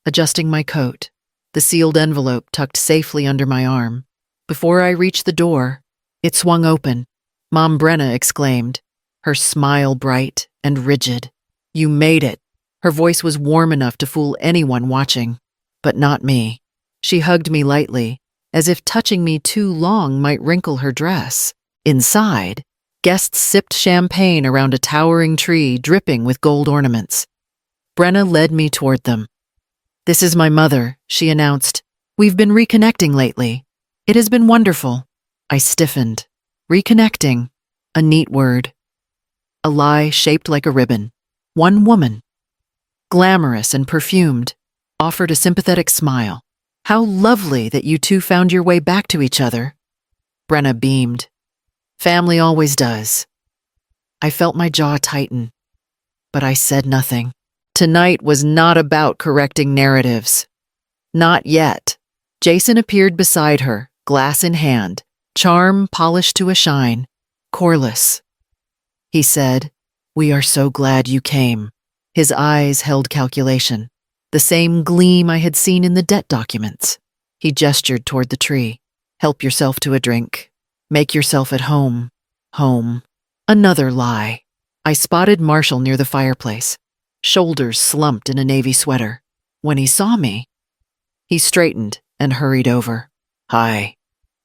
Speaker 1: adjusting my coat, the sealed envelope tucked safely under my arm. Before I reached the door, it swung open. Mom Brenna exclaimed, her smile bright and rigid. "You made it." Her voice was warm enough to fool anyone watching, but not me. She hugged me lightly, as if touching me too long might wrinkle her dress. Inside, guests sipped champagne around a towering tree dripping with gold ornaments. Brenna led me toward them. "This is my mother," she announced. "We've been reconnecting lately. It has been wonderful." I stiffened. Reconnecting, a neat word. A lie shaped like a ribbon. One woman, glamorous and perfumed, offered a sympathetic smile. "How lovely that you two found your way back to each other." Brenna beamed. "Family always does." I felt my jaw tighten, but I said nothing. Tonight was not about correcting narratives. Not yet. Jason appeared beside her, glass in hand, charm polished to a shine, coreless. He said, "We are so glad you came." His eyes held calculation, the same gleam I had seen in the debt documents. He gestured toward the tree. "Help yourself to a drink." Make yourself at home. Home. Another lie. I spotted Marshall near the fireplace, shoulders slumped in a navy sweater. When he saw me, he straightened and hurried over. "Hi,"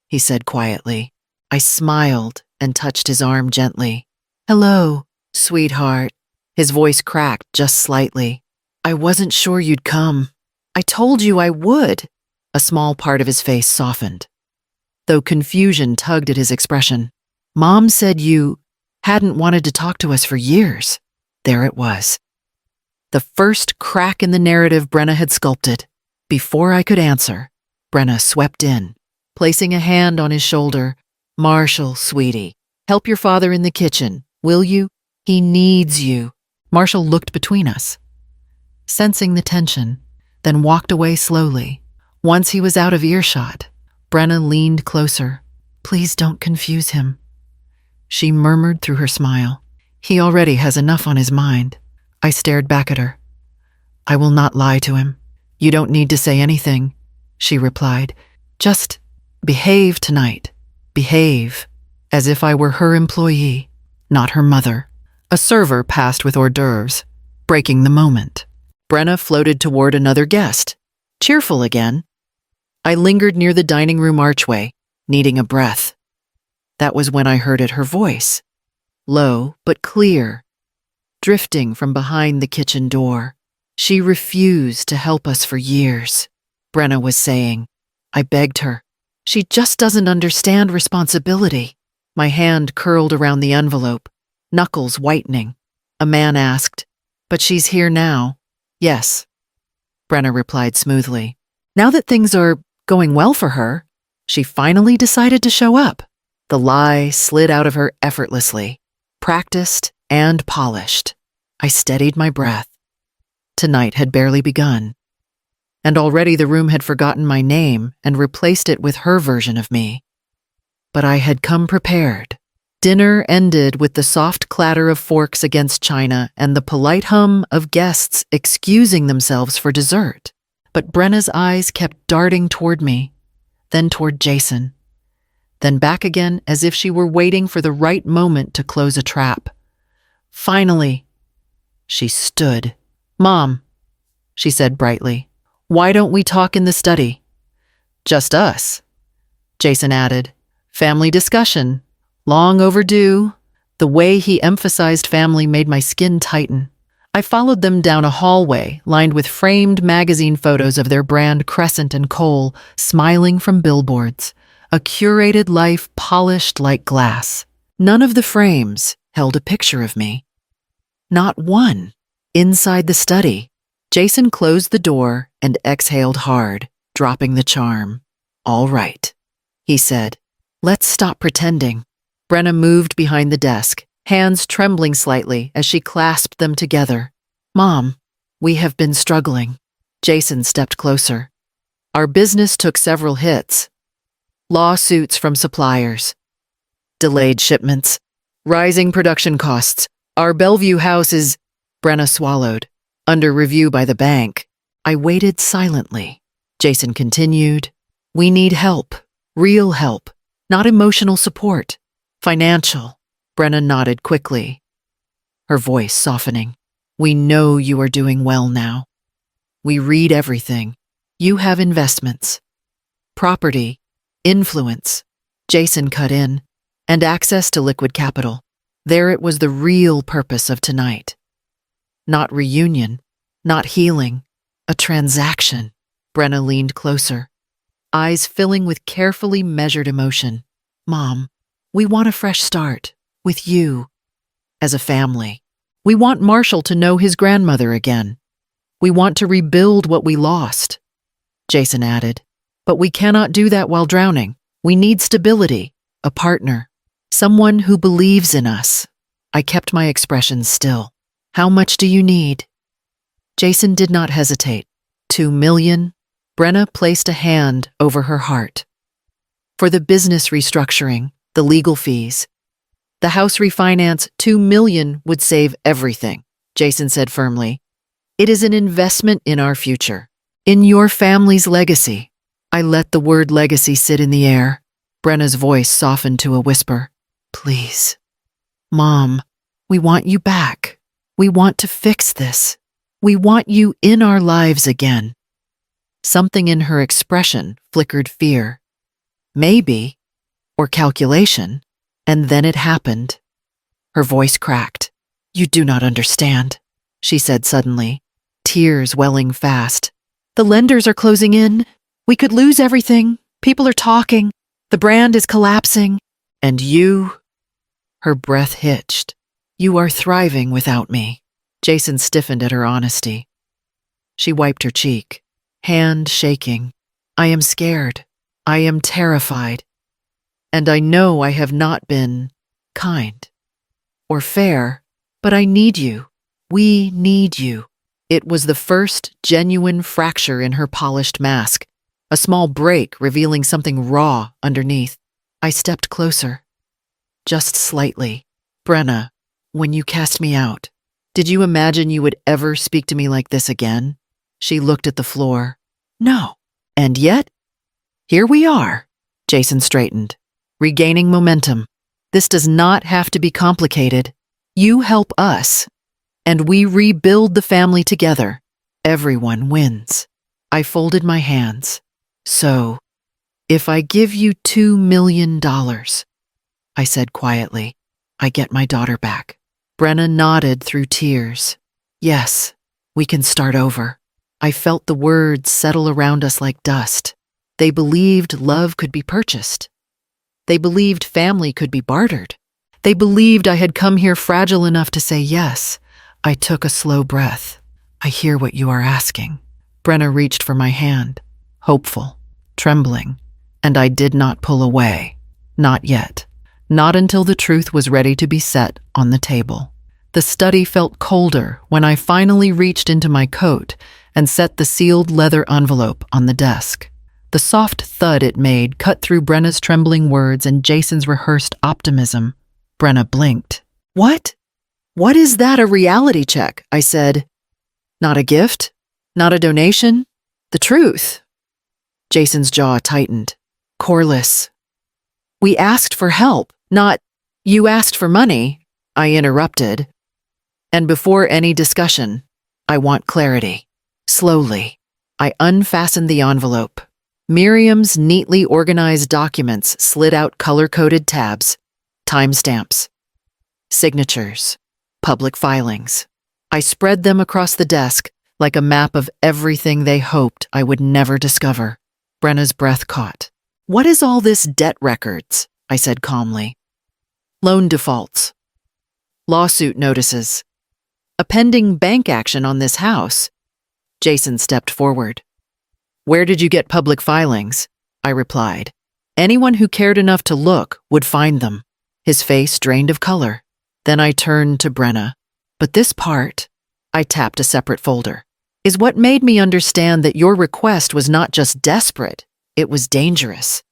Speaker 1: he said quietly. I smiled and touched his arm gently. "Hello, sweetheart." His voice cracked just slightly. "I wasn't sure you'd come. I told you I would." A small part of his face softened, though confusion tugged at his expression. "Mom said you hadn't wanted to talk to us for years." There it was. The first crack in the narrative Brenna had sculpted. Before I could answer, Brenna swept in, placing a hand on his shoulder. "Marshall, sweetie, help your father in the kitchen, will you? He needs you." Marshall looked between us, sensing the tension, then walked away slowly. Once he was out of earshot, Brenna leaned closer. "Please don't confuse him," she murmured through her smile. "He already has enough on his mind." I stared back at her. "I will not lie to him." "You don't need to say anything," she replied. "Just behave tonight. Behave." As if I were her employee, not her mother. A server passed with hors d'oeuvres, breaking the moment. Brenna floated toward another guest, cheerful again. I lingered near the dining room archway, needing a breath. That was when I heard her voice, low but clear, drifting from behind the kitchen door. "She refused to help us for years," Brenna was saying. I begged her. "She just doesn't understand responsibility." My hand curled around the envelope, knuckles whitening. A man asked, "But she's here now." "Yes," Brenna replied smoothly. Now that things are going well for her, she finally decided to show up. The lie slid out of her effortlessly, practiced and polished. I steadied my breath. Tonight had barely begun, and already the room had forgotten my name and replaced it with her version of me. But I had come prepared. Dinner ended with the soft clatter of forks against china and the polite hum of guests excusing themselves for dessert. But Brenna's eyes kept darting toward me, then toward Jason, then back again as if she were waiting for the right moment to close a trap. Finally, she stood. "Mom," she said brightly, "why don't we talk in the study?" "Just us," Jason added. "Family discussion. Long overdue." The way he emphasized family made my skin tighten. I followed them down a hallway lined with framed magazine photos of their brand Crescent and Cole smiling from billboards, a curated life polished like glass. None of the frames held a picture of me. Not one. Inside the study, Jason closed the door and exhaled hard, dropping the charm. "All right," he said. "Let's stop pretending." Brenna moved behind the desk, hands trembling slightly as she clasped them together. "Mom, we have been struggling." Jason stepped closer. "Our business took several hits. Lawsuits from suppliers, delayed shipments, rising production costs. Our Bellevue house is—" Brenna swallowed. "Under review by the bank." I waited silently. Jason continued. "We need help, real help, not emotional support. Financial." Brenna nodded quickly, her voice softening. "We know you are doing well now. We read everything. You have investments, property, influence." Jason cut in, "and access to liquid capital." There it was, the real purpose of tonight. Not reunion, not healing, a transaction. Brenna leaned closer, eyes filling with carefully measured emotion. "Mom, we want a fresh start, with you, as a family. We want Marshall to know his grandmother again. We want to rebuild what we lost," Jason added. "But we cannot do that while drowning. We need stability, a partner, someone who believes in us." I kept my expression still. "How much do you need?" Jason did not hesitate. $2 million. Brenna placed a hand over her heart. "For the business restructuring, the legal fees. The house refinance, $2 million would save everything," Jason said firmly. "It is an investment in our future, in your family's legacy." I let the word legacy sit in the air. Brenna's voice softened to a whisper. Please. Mom, we want you back. We want to fix this. We want you in our lives again. Something in her expression flickered fear. Maybe, or calculation, and then it happened. Her voice cracked. You do not understand, she said suddenly, tears welling fast. The lenders are closing in. We could lose everything. People are talking. The brand is collapsing. And you? Her breath hitched. You are thriving without me. Jason stiffened at her honesty. She wiped her cheek, hand shaking. I am scared. I am terrified. And I know I have not been kind or fair, but I need you. We need you. It was the first genuine fracture in her polished mask, a small break revealing something raw underneath. I stepped closer. Just slightly. Brenna, when you cast me out, did you imagine you would ever speak to me like this again? She looked at the floor. No. And yet, here we are. Jason straightened, regaining momentum. This does not have to be complicated. You help us, and we rebuild the family together. Everyone wins. I folded my hands. So, if I give you $2 million, I said quietly, I get my daughter back. Brenna nodded through tears. Yes, we can start over. I felt the words settle around us like dust. They believed love could be purchased. They believed family could be bartered. They believed I had come here fragile enough to say yes. I took a slow breath. I hear what you are asking. Brenna reached for my hand, hopeful, trembling, and I did not pull away. Not yet. Not until the truth was ready to be set on the table. The study felt colder when I finally reached into my coat and set the sealed leather envelope on the desk. The soft thud it made cut through Brenna's trembling words and Jason's rehearsed optimism. Brenna blinked. What? What is that, a reality check? I said. Not a gift? Not a donation? The truth. Jason's jaw tightened. Corliss. We asked for help, not, you asked for money, I interrupted. And before any discussion, I want clarity. Slowly, I unfastened the envelope. Miriam's neatly organized documents slid out color-coded tabs, timestamps, signatures, public filings. I spread them across the desk like a map of everything they hoped I would never discover. Brenna's breath caught. What is all this debt records? I said calmly. Loan defaults. Lawsuit notices. A pending bank action on this house. Jason stepped forward. Where did you get public filings? I replied. Anyone who cared enough to look would find them. His face drained of color. Then I turned to Brenna. But this part, I tapped a separate folder, is what made me understand that your request was not just desperate, it was dangerous.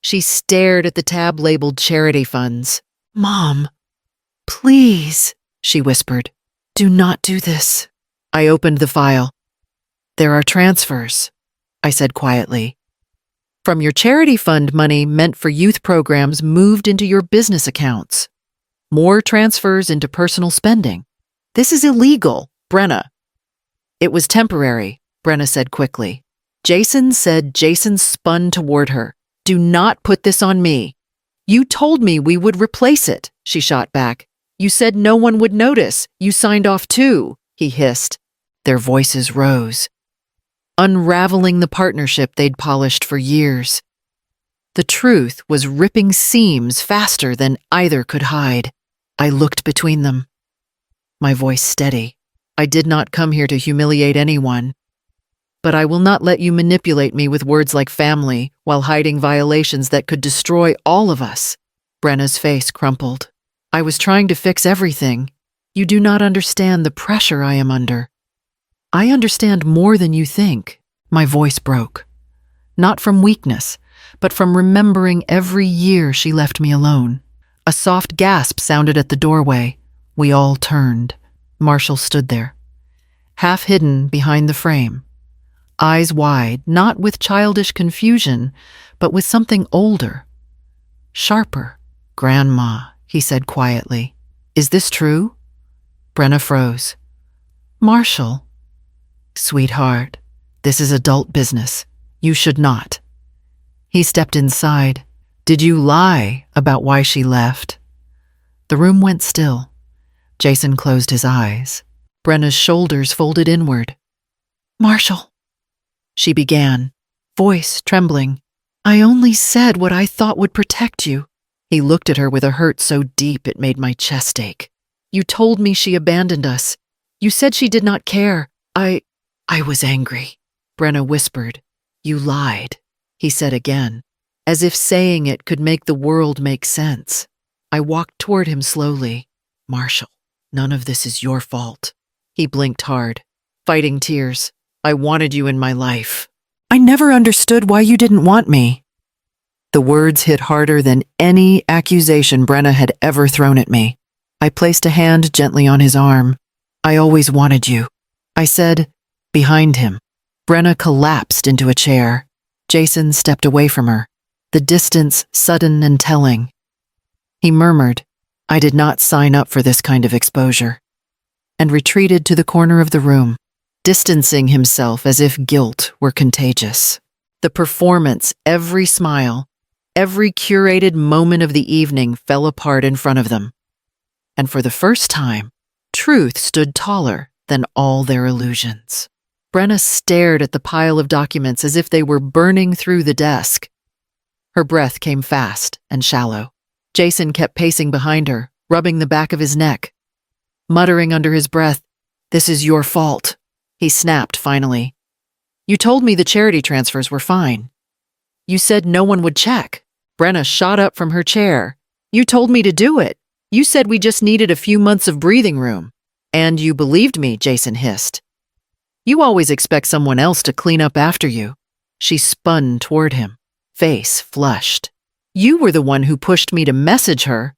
Speaker 1: She stared at the tab labeled charity funds. Mom, please, she whispered. Do not do this. I opened the file. There are transfers, I said quietly. From your charity fund money meant for youth programs moved into your business accounts. More transfers into personal spending. This is illegal, Brenna. It was temporary, Brenna said quickly. Jason spun toward her. Do not put this on me. You told me we would replace it, she shot back. You said no one would notice. You signed off too, he hissed. Their voices rose, unraveling the partnership they'd polished for years. The truth was ripping seams faster than either could hide. I looked between them, my voice steady. I did not come here to humiliate anyone, but I will not let you manipulate me with words like family while hiding violations that could destroy all of us. Brenna's face crumpled. I was trying to fix everything. You do not understand the pressure I am under. I understand more than you think. My voice broke. Not from weakness, but from remembering every year she left me alone. A soft gasp sounded at the doorway. We all turned. Marshall stood there, half hidden behind the frame, eyes wide, not with childish confusion, but with something older, Sharper. Grandma, he said quietly. Is this true? Brenna froze. Marshall. Sweetheart, this is adult business. You should not. He stepped inside. Did you lie about why she left? The room went still. Jason closed his eyes. Brenna's shoulders folded inward. Marshall, she began, voice trembling. I only said what I thought would protect you. He looked at her with a hurt so deep it made my chest ache. You told me she abandoned us. You said she did not care. I was angry. Brenna whispered. You lied, he said again, as if saying it could make the world make sense. I walked toward him slowly. Marshall, none of this is your fault. He blinked hard, fighting tears. I wanted you in my life. I never understood why you didn't want me. The words hit harder than any accusation Brenna had ever thrown at me. I placed a hand gently on his arm. I always wanted you. I said, behind him. Brenna collapsed into a chair. Jason stepped away from her, the distance sudden and telling. He murmured, I did not sign up for this kind of exposure, and retreated to the corner of the room, distancing himself as if guilt were contagious. The performance, every smile, every curated moment of the evening fell apart in front of them. And for the first time, truth stood taller than all their illusions. Brenna stared at the pile of documents as if they were burning through the desk. Her breath came fast and shallow. Jason kept pacing behind her, rubbing the back of his neck. Muttering under his breath, This is your fault. He snapped finally. You told me the charity transfers were fine. You said no one would check. Brenna shot up from her chair. You told me to do it. You said we just needed a few months of breathing room. And you believed me, Jason hissed. You always expect someone else to clean up after you. She spun toward him, face flushed. You were the one who pushed me to message her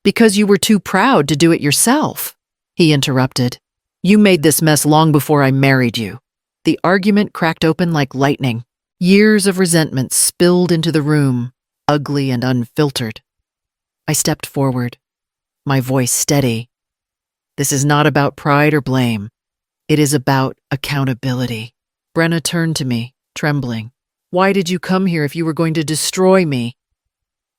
Speaker 1: because you were too proud to do it yourself. He interrupted. You made this mess long before I married you. The argument cracked open like lightning. Years of resentment spilled into the room, ugly and unfiltered. I stepped forward, my voice steady. This is not about pride or blame. It is about accountability. Brenna turned to me, trembling. Why did you come here if you were going to destroy me?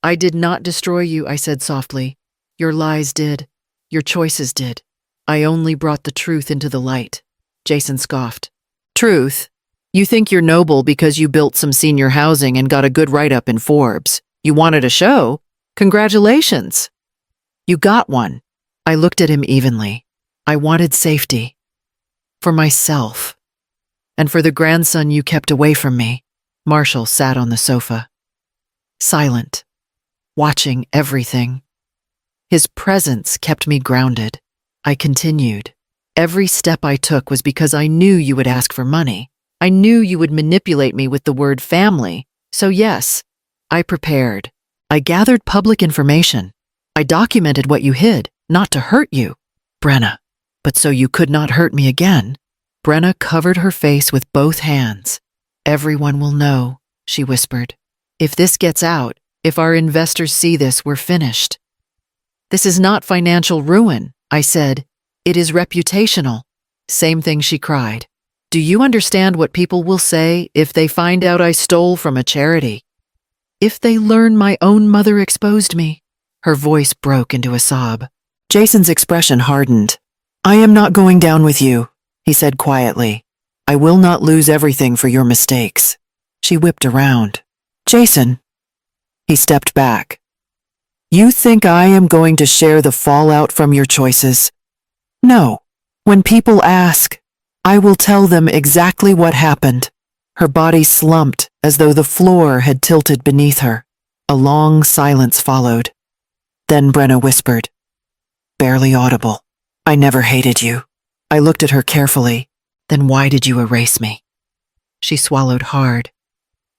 Speaker 1: I did not destroy you, I said softly. Your lies did. Your choices did. I only brought the truth into the light. Jason scoffed. Truth? You think you're noble because you built some senior housing and got a good write-up in Forbes. You wanted a show? Congratulations. You got one. I looked at him evenly. I wanted safety. For myself. And for the grandson you kept away from me. Marshall sat on the sofa. Silent. Watching everything. His presence kept me grounded. I continued. Every step I took was because I knew you would ask for money. I knew you would manipulate me with the word family. So yes, I prepared. I gathered public information. I documented what you hid, not to hurt you, Brenna, but so you could not hurt me again. Brenna covered her face with both hands. Everyone will know, she whispered. If this gets out, if our investors see this, we're finished. This is not financial ruin, I said. It is reputational. Same thing, she cried. Do you understand what people will say if they find out I stole from a charity? If they learn my own mother exposed me? Her voice broke into a sob. Jason's expression hardened. I am not going down with you, he said quietly. I will not lose everything for your mistakes. She whipped around. Jason. He stepped back. You think I am going to share the fallout from your choices? No. When people ask, I will tell them exactly what happened. Her body slumped as though the floor had tilted beneath her. A long silence followed. Then Brenna whispered, barely audible, I never hated you. I looked at her carefully. Then why did you erase me? She swallowed hard,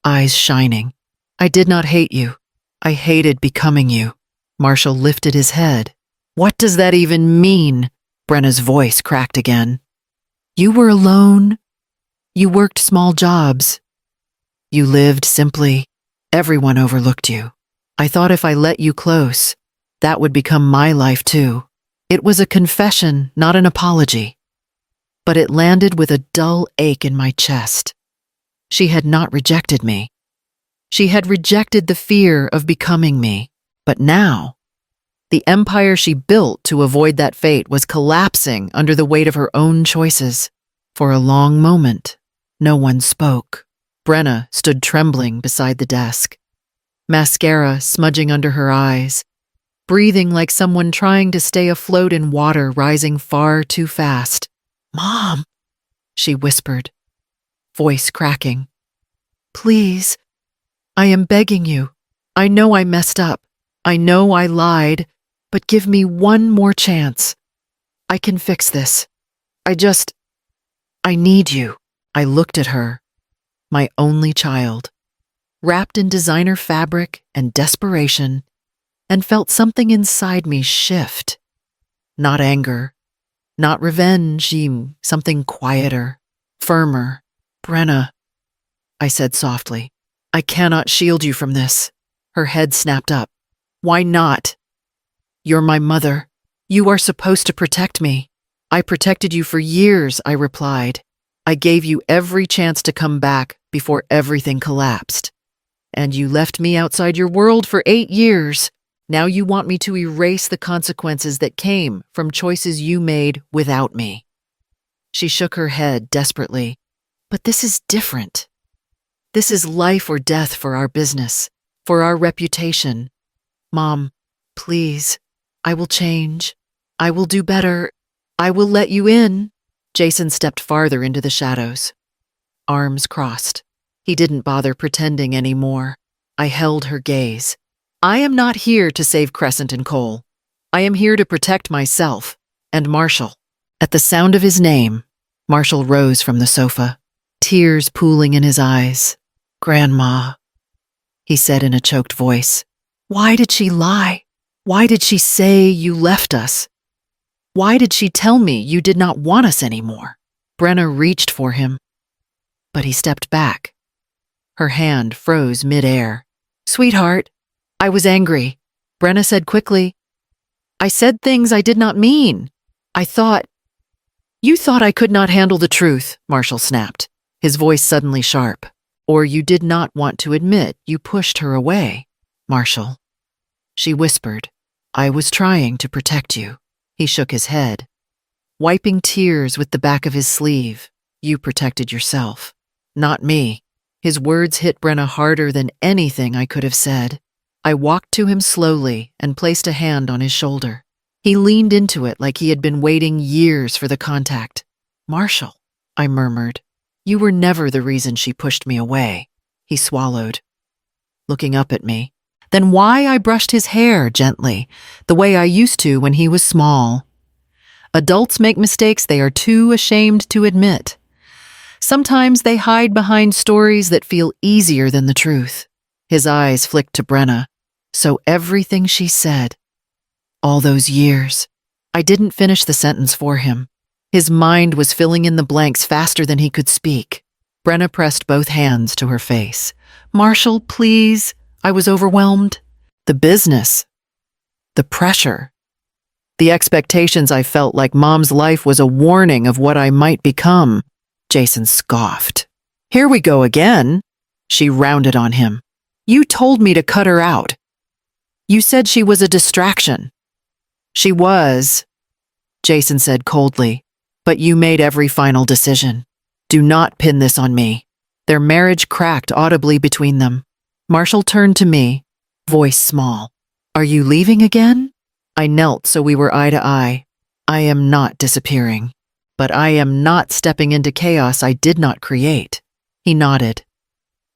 Speaker 1: eyes shining. I did not hate you. I hated becoming you. Marshall lifted his head. What does that even mean? Brenna's voice cracked again. You were alone. You worked small jobs. You lived simply. Everyone overlooked you. I thought if I let you close, that would become my life too. It was a confession, not an apology. But it landed with a dull ache in my chest. She had not rejected me. She had rejected the fear of becoming me. But now, the empire she built to avoid that fate was collapsing under the weight of her own choices. For a long moment, no one spoke. Brenna stood trembling beside the desk, mascara smudging under her eyes, breathing like someone trying to stay afloat in water rising far too fast. "Mom," she whispered, voice cracking. "Please, I am begging you. I know I messed up. I know I lied, but give me one more chance. I can fix this. I need you." I looked at her, my only child, wrapped in designer fabric and desperation, and felt something inside me shift. Not anger, not revenge, something quieter, firmer. "Brenna," I said softly, "I cannot shield you from this." Her head snapped up. "Why not? You're my mother. You are supposed to protect me." "I protected you for years," I replied. "I gave you every chance to come back before everything collapsed. And you left me outside your world for 8 years. Now you want me to erase the consequences that came from choices you made without me." She shook her head desperately. "But this is different. This is life or death for our business, for our reputation. Mom, please, I will change. I will do better. I will let you in." Jason stepped farther into the shadows, arms crossed. He didn't bother pretending anymore. I held her gaze. "I am not here to save Crescent and Cole. I am here to protect myself and Marshall." At the sound of his name, Marshall rose from the sofa, tears pooling in his eyes. "Grandma," he said in a choked voice. "Why did she lie? Why did she say you left us? Why did she tell me you did not want us anymore?" Brenna reached for him, but he stepped back. Her hand froze mid-air. "Sweetheart, I was angry," Brenna said quickly. "I said things I did not mean. You thought I could not handle the truth," Marshall snapped, his voice suddenly sharp. "Or you did not want to admit you pushed her away, Marshall." She whispered, "I was trying to protect you." He shook his head, wiping tears with the back of his sleeve. "You protected yourself, not me." His words hit Brenna harder than anything I could have said. I walked to him slowly and placed a hand on his shoulder. He leaned into it like he had been waiting years for the contact. "Marshall," I murmured, "you were never the reason she pushed me away." He swallowed, looking up at me. Then why I brushed his hair gently, the way I used to when he was small. Adults make mistakes they are too ashamed to admit. Sometimes they hide behind stories that feel easier than the truth. His eyes flicked to Brenna. So everything she said, all those years. I didn't finish the sentence for him. His mind was filling in the blanks faster than he could speak. Brenna pressed both hands to her face. "Marshall, please." I was overwhelmed. The business, the pressure, the expectations. I felt like Mom's life was a warning of what I might become. Jason scoffed. "Here we go again." She rounded on him. "You told me to cut her out. You said she was a distraction." "She was," Jason said coldly, "but you made every final decision. Do not pin this on me." Their marriage cracked audibly between them. Marshall turned to me, voice small. "Are you leaving again?" I knelt so we were eye to eye. "I am not disappearing, but I am not stepping into chaos I did not create." He nodded,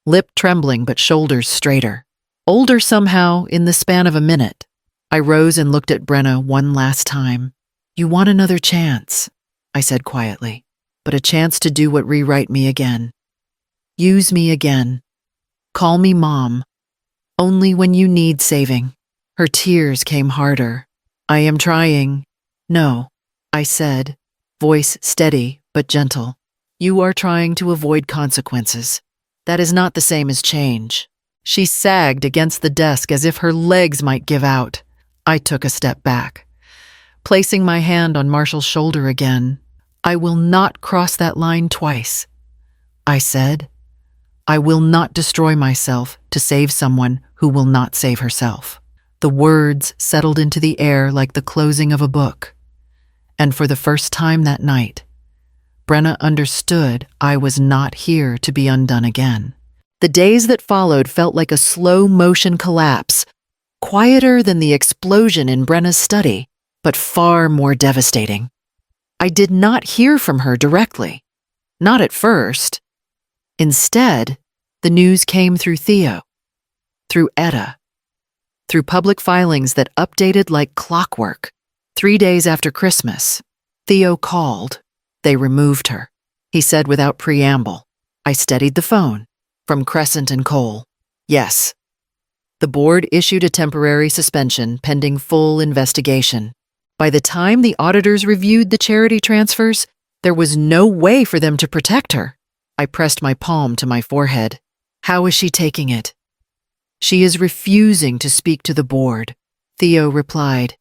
Speaker 1: lip trembling but shoulders straighter. Older somehow in the span of a minute. I rose and looked at Brenna one last time. "You want another chance," I said quietly, "but a chance to do what rewrite me again. Use me again. Call me Mom, only when you need saving." Her tears came harder. "I am trying." "No," I said, voice steady but gentle. "You are trying to avoid consequences. That is not the same as change." She sagged against the desk as if her legs might give out. I took a step back, placing my hand on Marshall's shoulder again. "I will not cross that line twice," I said. "I will not destroy myself to save someone who will not save herself." The words settled into the air like the closing of a book. And for the first time that night, Brenna understood I was not here to be undone again. The days that followed felt like a slow-motion collapse, quieter than the explosion in Brenna's study, but far more devastating. I did not hear from her directly. Not at first. Instead, the news came through Theo, through Etta, through public filings that updated like clockwork. 3 days after Christmas, Theo called. They removed her, he said without preamble. I steadied the phone. From Crescent and Cole. Yes. The board issued a temporary suspension pending full investigation. By the time the auditors reviewed the charity transfers, there was no way for them to protect her. I pressed my palm to my forehead. How is she taking it? She is refusing to speak to the board, Theo replied.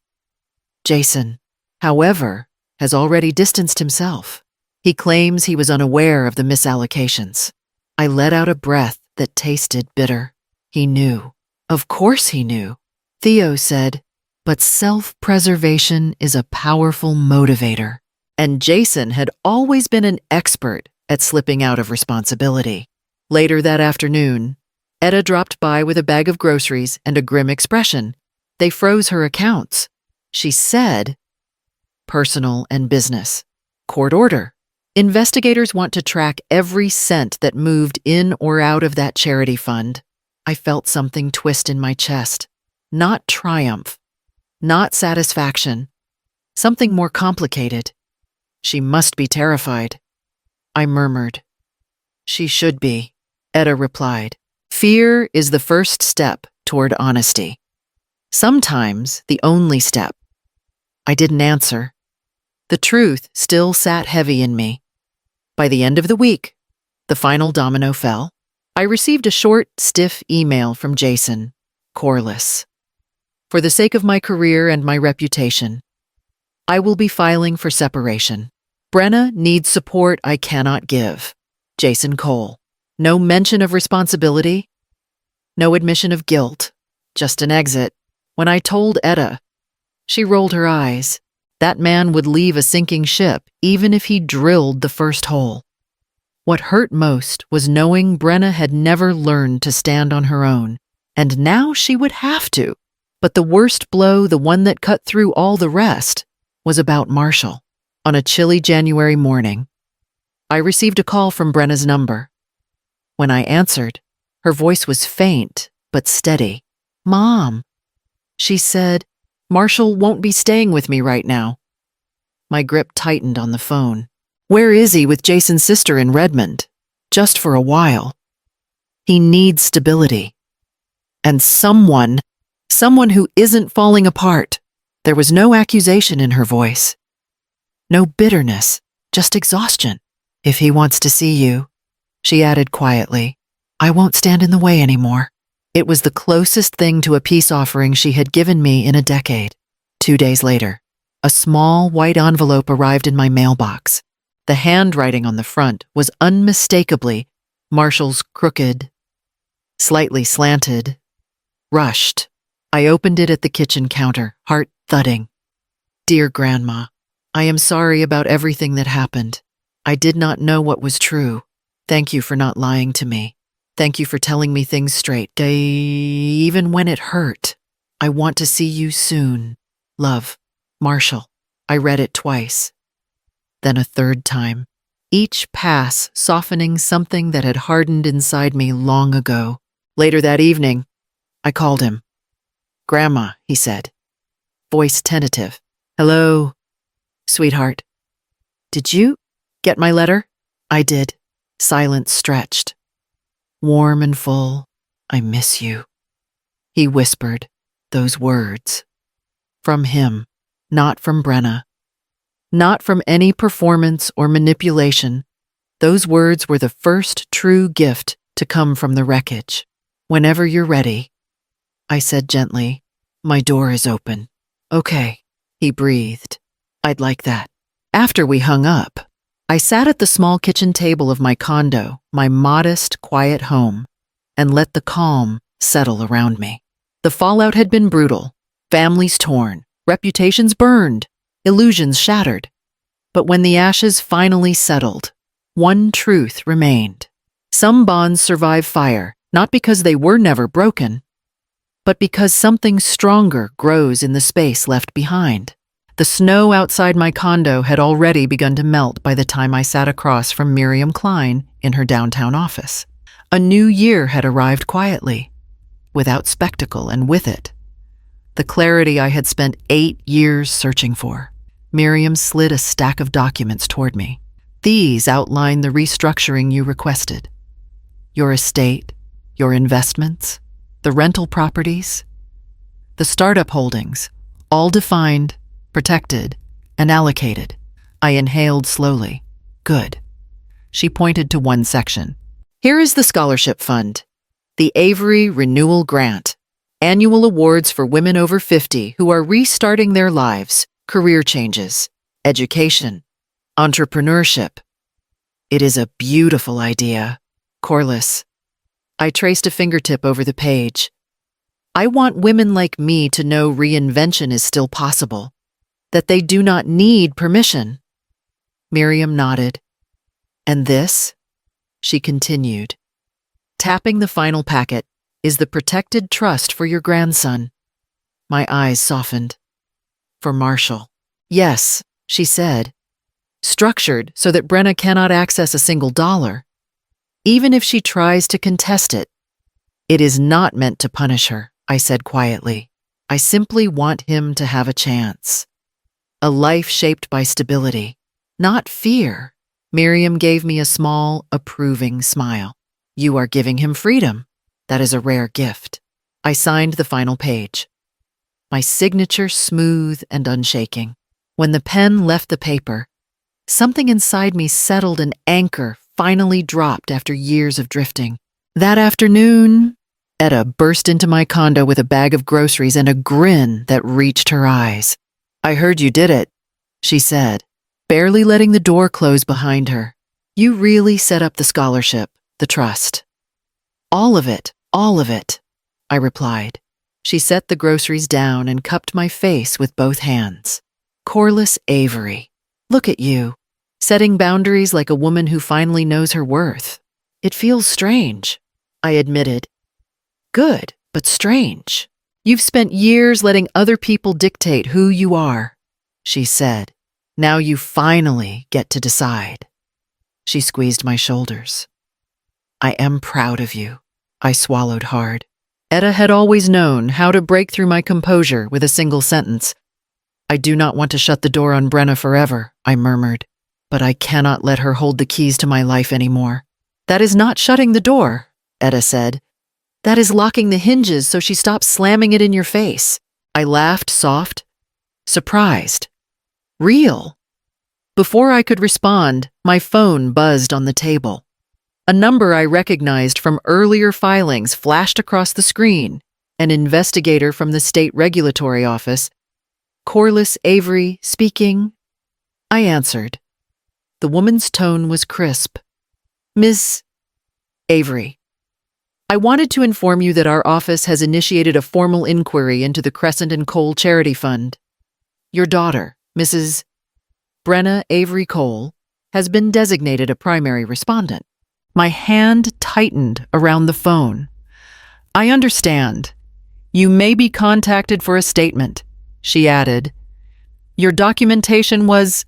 Speaker 1: Jason, however, has already distanced himself. He claims he was unaware of the misallocations. I let out a breath that tasted bitter. He knew. Of course he knew. Theo said, but self-preservation is a powerful motivator. And Jason had always been an expert at slipping out of responsibility. Later that afternoon, Etta dropped by with a bag of groceries and a grim expression. They froze her accounts. She said, personal and business. Court order. Investigators want to track every cent that moved in or out of that charity fund. I felt something twist in my chest. Not triumph. Not satisfaction. Something more complicated. She must be terrified. I murmured. She should be, Etta replied. Fear is the first step toward honesty. Sometimes the only step. I didn't answer. The truth still sat heavy in me. By the end of the week, the final domino fell. I received a short, stiff email from Jason, Corliss. For the sake of my career and my reputation, I will be filing for separation. Brenna needs support I cannot give. Jason Cole. No mention of responsibility, no admission of guilt, just an exit. When I told Etta, she rolled her eyes. That man would leave a sinking ship even if he drilled the first hole. What hurt most was knowing Brenna had never learned to stand on her own, and now she would have to. But the worst blow, the one that cut through all the rest, was about Marshall. On a chilly January morning, I received a call from Brenna's number. When I answered, her voice was faint but steady. Mom, she said, Marshall won't be staying with me right now. My grip tightened on the phone. Where is he with Jason's sister in Redmond? Just for a while. He needs stability. And someone who isn't falling apart. There was no accusation in her voice. No bitterness, just exhaustion. If he wants to see you, she added quietly, I won't stand in the way anymore. It was the closest thing to a peace offering she had given me in a decade. 2 days later, a small white envelope arrived in my mailbox. The handwriting on the front was unmistakably Marshall's crooked, slightly slanted, rushed. I opened it at the kitchen counter, heart thudding. Dear Grandma, I am sorry about everything that happened. I did not know what was true. Thank you for not lying to me. Thank you for telling me things straight, even when it hurt. I want to see you soon. Love, Marshall. I read it twice. Then a third time. Each pass softening something that had hardened inside me long ago. Later that evening, I called him. Grandma, he said, voice tentative. Hello, sweetheart. Did you get my letter? I did. Silence stretched. Warm and full, I miss you. He whispered those words. From him, not from Brenna. Not from any performance or manipulation. Those words were the first true gift to come from the wreckage. Whenever you're ready, I said gently. My door is open. Okay, he breathed. I'd like that. After we hung up, I sat at the small kitchen table of my condo, my modest, quiet home, and let the calm settle around me. The fallout had been brutal, families torn, reputations burned, illusions shattered. But when the ashes finally settled, one truth remained. Some bonds survive fire, not because they were never broken, but because something stronger grows in the space left behind. The snow outside my condo had already begun to melt by the time I sat across from Miriam Klein in her downtown office. A new year had arrived quietly, without spectacle, and with it, the clarity I had spent 8 years searching for. Miriam slid a stack of documents toward me. These outline the restructuring you requested. Your estate, your investments, the rental properties, the startup holdings, all defined, protected, and allocated. I inhaled slowly. Good. She pointed to one section. Here is the scholarship fund, the Avery Renewal Grant, annual awards for women over 50 who are restarting their lives, career changes, education, entrepreneurship. It is a beautiful idea. Corliss. I traced a fingertip over the page. I want women like me to know reinvention is still possible, that they do not need permission. Miriam nodded. And this, she continued, tapping the final packet, is the protected trust for your grandson. My eyes softened. For Marshall. Yes, she said. Structured so that Brenna cannot access a single dollar. Even if she tries to contest it, it is not meant to punish her, I said quietly. I simply want him to have a chance. A life shaped by stability, not fear. Miriam gave me a small, approving smile. You are giving him freedom. That is a rare gift. I signed the final page. My signature smooth and unshaking. When the pen left the paper, something inside me settled, an anchor finally dropped after years of drifting. That afternoon, Etta burst into my condo with a bag of groceries and a grin that reached her eyes. I heard you did it, she said, barely letting the door close behind her. You really set up the scholarship, the trust. All of it, I replied. She set the groceries down and cupped my face with both hands. Corliss Avery, look at you, setting boundaries like a woman who finally knows her worth. It feels strange, I admitted. Good, but strange. You've spent years letting other people dictate who you are, she said. Now you finally get to decide. She squeezed my shoulders. I am proud of you. I swallowed hard. Etta had always known how to break through my composure with a single sentence. I do not want to shut the door on Brenna forever, I murmured, but I cannot let her hold the keys to my life anymore. That is not shutting the door, Etta said. That is locking the hinges so she stops slamming it in your face. I laughed, soft, surprised, real. Before I could respond, my phone buzzed on the table. A number I recognized from earlier filings flashed across the screen. An investigator from the State Regulatory Office. Corliss Avery speaking. I answered. The woman's tone was crisp. Ms. Avery, I wanted to inform you that our office has initiated a formal inquiry into the Crescent and Cole Charity Fund. Your daughter, Mrs. Brenna Avery Cole, has been designated a primary respondent. My hand tightened around the phone. I understand. You may be contacted for a statement, she added. Your documentation was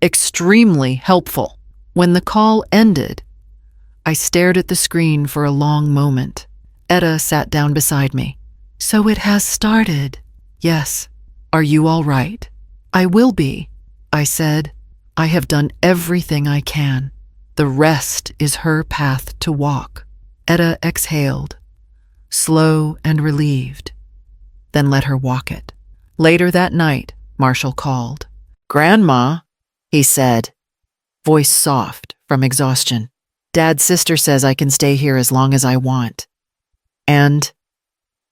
Speaker 1: extremely helpful. When the call ended, I stared at the screen for a long moment. Etta sat down beside me. So it has started. Yes. Are you all right? I will be, I said. I have done everything I can. The rest is her path to walk. Etta exhaled, slow and relieved, then let her walk it. Later that night, Marshall called. Grandma, he said, voice soft from exhaustion. Dad's sister says I can stay here as long as I want. And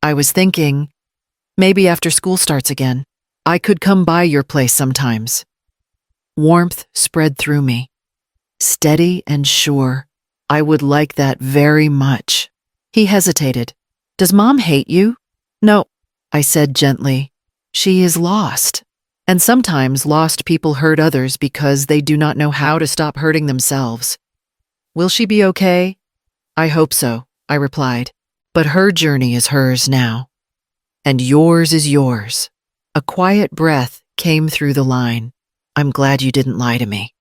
Speaker 1: I was thinking, maybe after school starts again, I could come by your place sometimes. Warmth spread through me. Steady and sure. I would like that very much. He hesitated. Does Mom hate you? No, I said gently. She is lost. And sometimes lost people hurt others because they do not know how to stop hurting themselves. Will she be okay? I hope so, I replied. But her journey is hers now. And yours is yours. A quiet breath came through the line. I'm glad you didn't lie to me.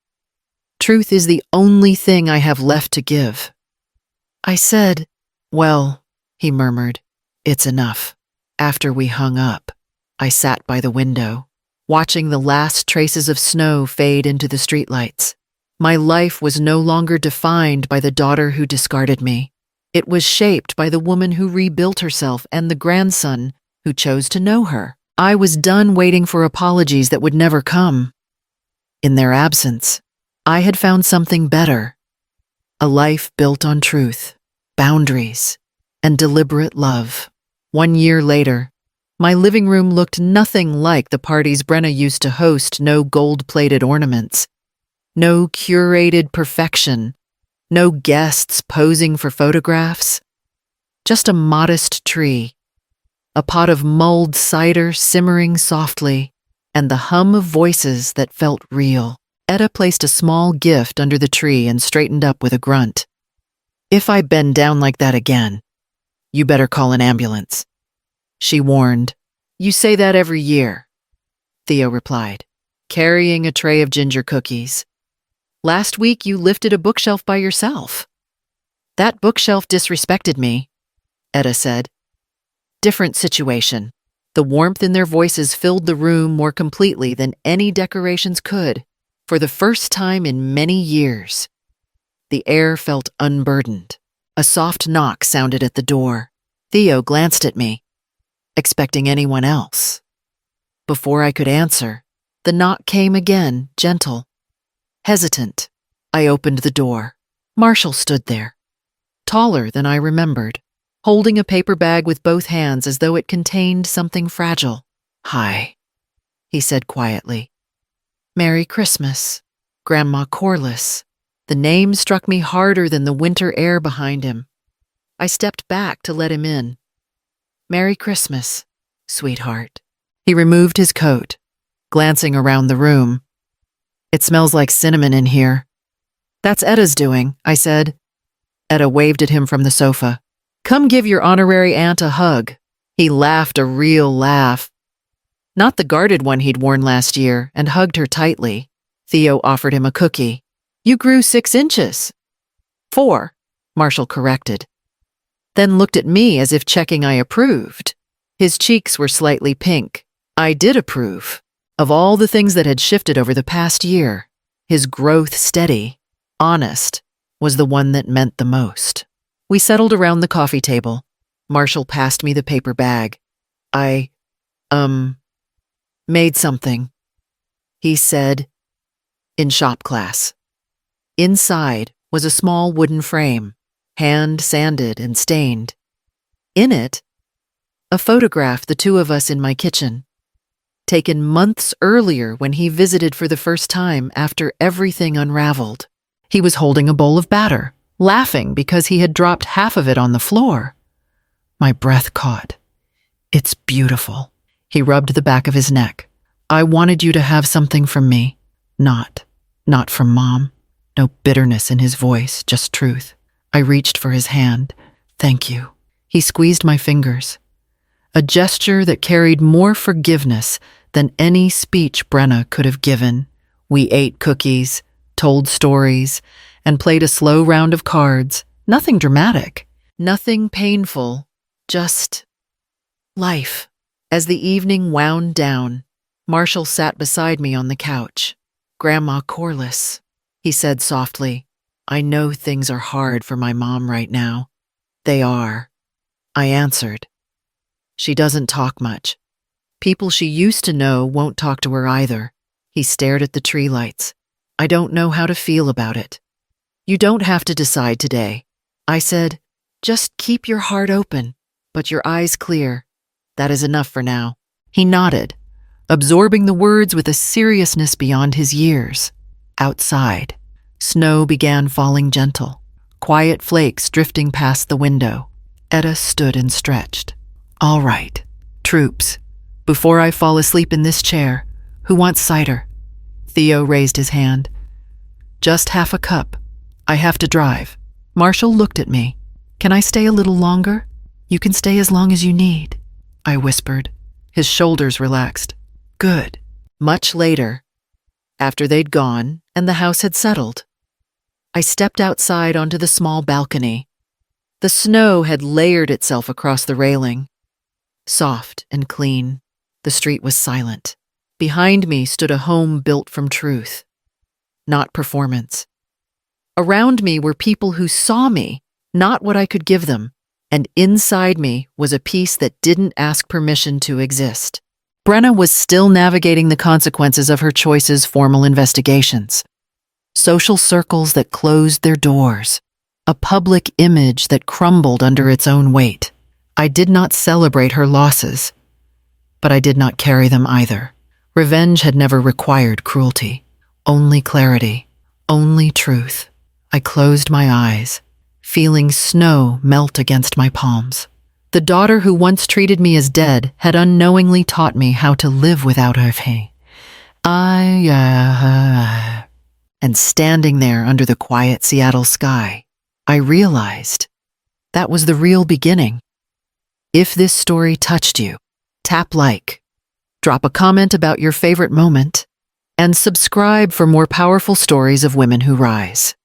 Speaker 1: Truth is the only thing I have left to give. I said, well, he murmured, it's enough. After we hung up, I sat by the window, watching the last traces of snow fade into the streetlights. My life was no longer defined by the daughter who discarded me. It was shaped by the woman who rebuilt herself and the grandson who chose to know her. I was done waiting for apologies that would never come. In their absence, I had found something better. A life built on truth, boundaries, and deliberate love. 1 year later, my living room looked nothing like the parties Brenna used to host. No gold-plated ornaments, no curated perfection, no guests posing for photographs. Just a modest tree, a pot of mulled cider simmering softly, and the hum of voices that felt real. Etta placed a small gift under the tree and straightened up with a grunt. If I bend down like that again, you better call an ambulance. She warned. You say that every year, Theo replied, carrying a tray of ginger cookies. Last week you lifted a bookshelf by yourself. That bookshelf disrespected me, Etta said. Different situation. The warmth in their voices filled the room more completely than any decorations could. For the first time in many years, the air felt unburdened. A soft knock sounded at the door. Theo glanced at me, expecting anyone else. Before I could answer, the knock came again, gentle. Hesitant, I opened the door. Marshall stood there, taller than I remembered, holding a paper bag with both hands as though it contained something fragile. Hi, he said quietly. Merry Christmas, Grandma Corliss. The name struck me harder than the winter air behind him. I stepped back to let him in. Merry Christmas, sweetheart. He removed his coat, glancing around the room. It smells like cinnamon in here. That's Etta's doing, I said. Etta waved at him from the sofa. Come give your honorary aunt a hug. He laughed a real laugh. Not the guarded one he'd worn last year, and hugged her tightly. Theo offered him a cookie. You grew 6 inches. 4, Marshall corrected. Then looked at me as if checking I approved. His cheeks were slightly pink. I did approve. Of all the things that had shifted over the past year, his growth steady, honest, was the one that meant the most. We settled around the coffee table. Marshall passed me the paper bag. I, made something, he said, in shop class. Inside was a small wooden frame, hand-sanded and stained. In it, a photograph the two of us in my kitchen, taken months earlier when he visited for the first time after everything unraveled. He was holding a bowl of batter, laughing because he had dropped half of it on the floor. My breath caught. It's beautiful. He rubbed the back of his neck. I wanted you to have something from me. Not from Mom. No bitterness in his voice, just truth. I reached for his hand. Thank you. He squeezed my fingers. A gesture that carried more forgiveness than any speech Brenna could have given. We ate cookies, told stories, and played a slow round of cards. Nothing dramatic, nothing painful, just life. As the evening wound down, Marshall sat beside me on the couch. Grandma Corliss, he said softly, I know things are hard for my mom right now. They are, I answered. She doesn't talk much. People she used to know won't talk to her either. He stared at the tree lights. I don't know how to feel about it. You don't have to decide today. I said, just keep your heart open. but your eyes clear. That is enough for now." He nodded, absorbing the words with a seriousness beyond his years. Outside, snow began falling gentle, quiet flakes drifting past the window. Etta stood and stretched. "All right, troops. Before I fall asleep in this chair, who wants cider?" Theo raised his hand. "Just half a cup. I have to drive." Marshall looked at me. "Can I stay a little longer?" "You can stay as long as you need," I whispered. His shoulders relaxed. "Good." Much later, after they'd gone and the house had settled, I stepped outside onto the small balcony. The snow had layered itself across the railing. Soft and clean, the street was silent. Behind me stood a home built from truth, not performance. Around me were people who saw me, not what I could give them, and inside me was a peace that didn't ask permission to exist. Brenna was still navigating the consequences of her choices' formal investigations. Social circles that closed their doors, a public image that crumbled under its own weight. I did not celebrate her losses, but I did not carry them either. Revenge had never required cruelty, only clarity, only truth. I closed my eyes, feeling snow melt against my palms. The daughter who once treated me as dead had unknowingly taught me how to live without her. And standing there under the quiet Seattle sky, I realized that was the real beginning. If this story touched you, tap like, drop a comment about your favorite moment, and subscribe for more powerful stories of women who rise.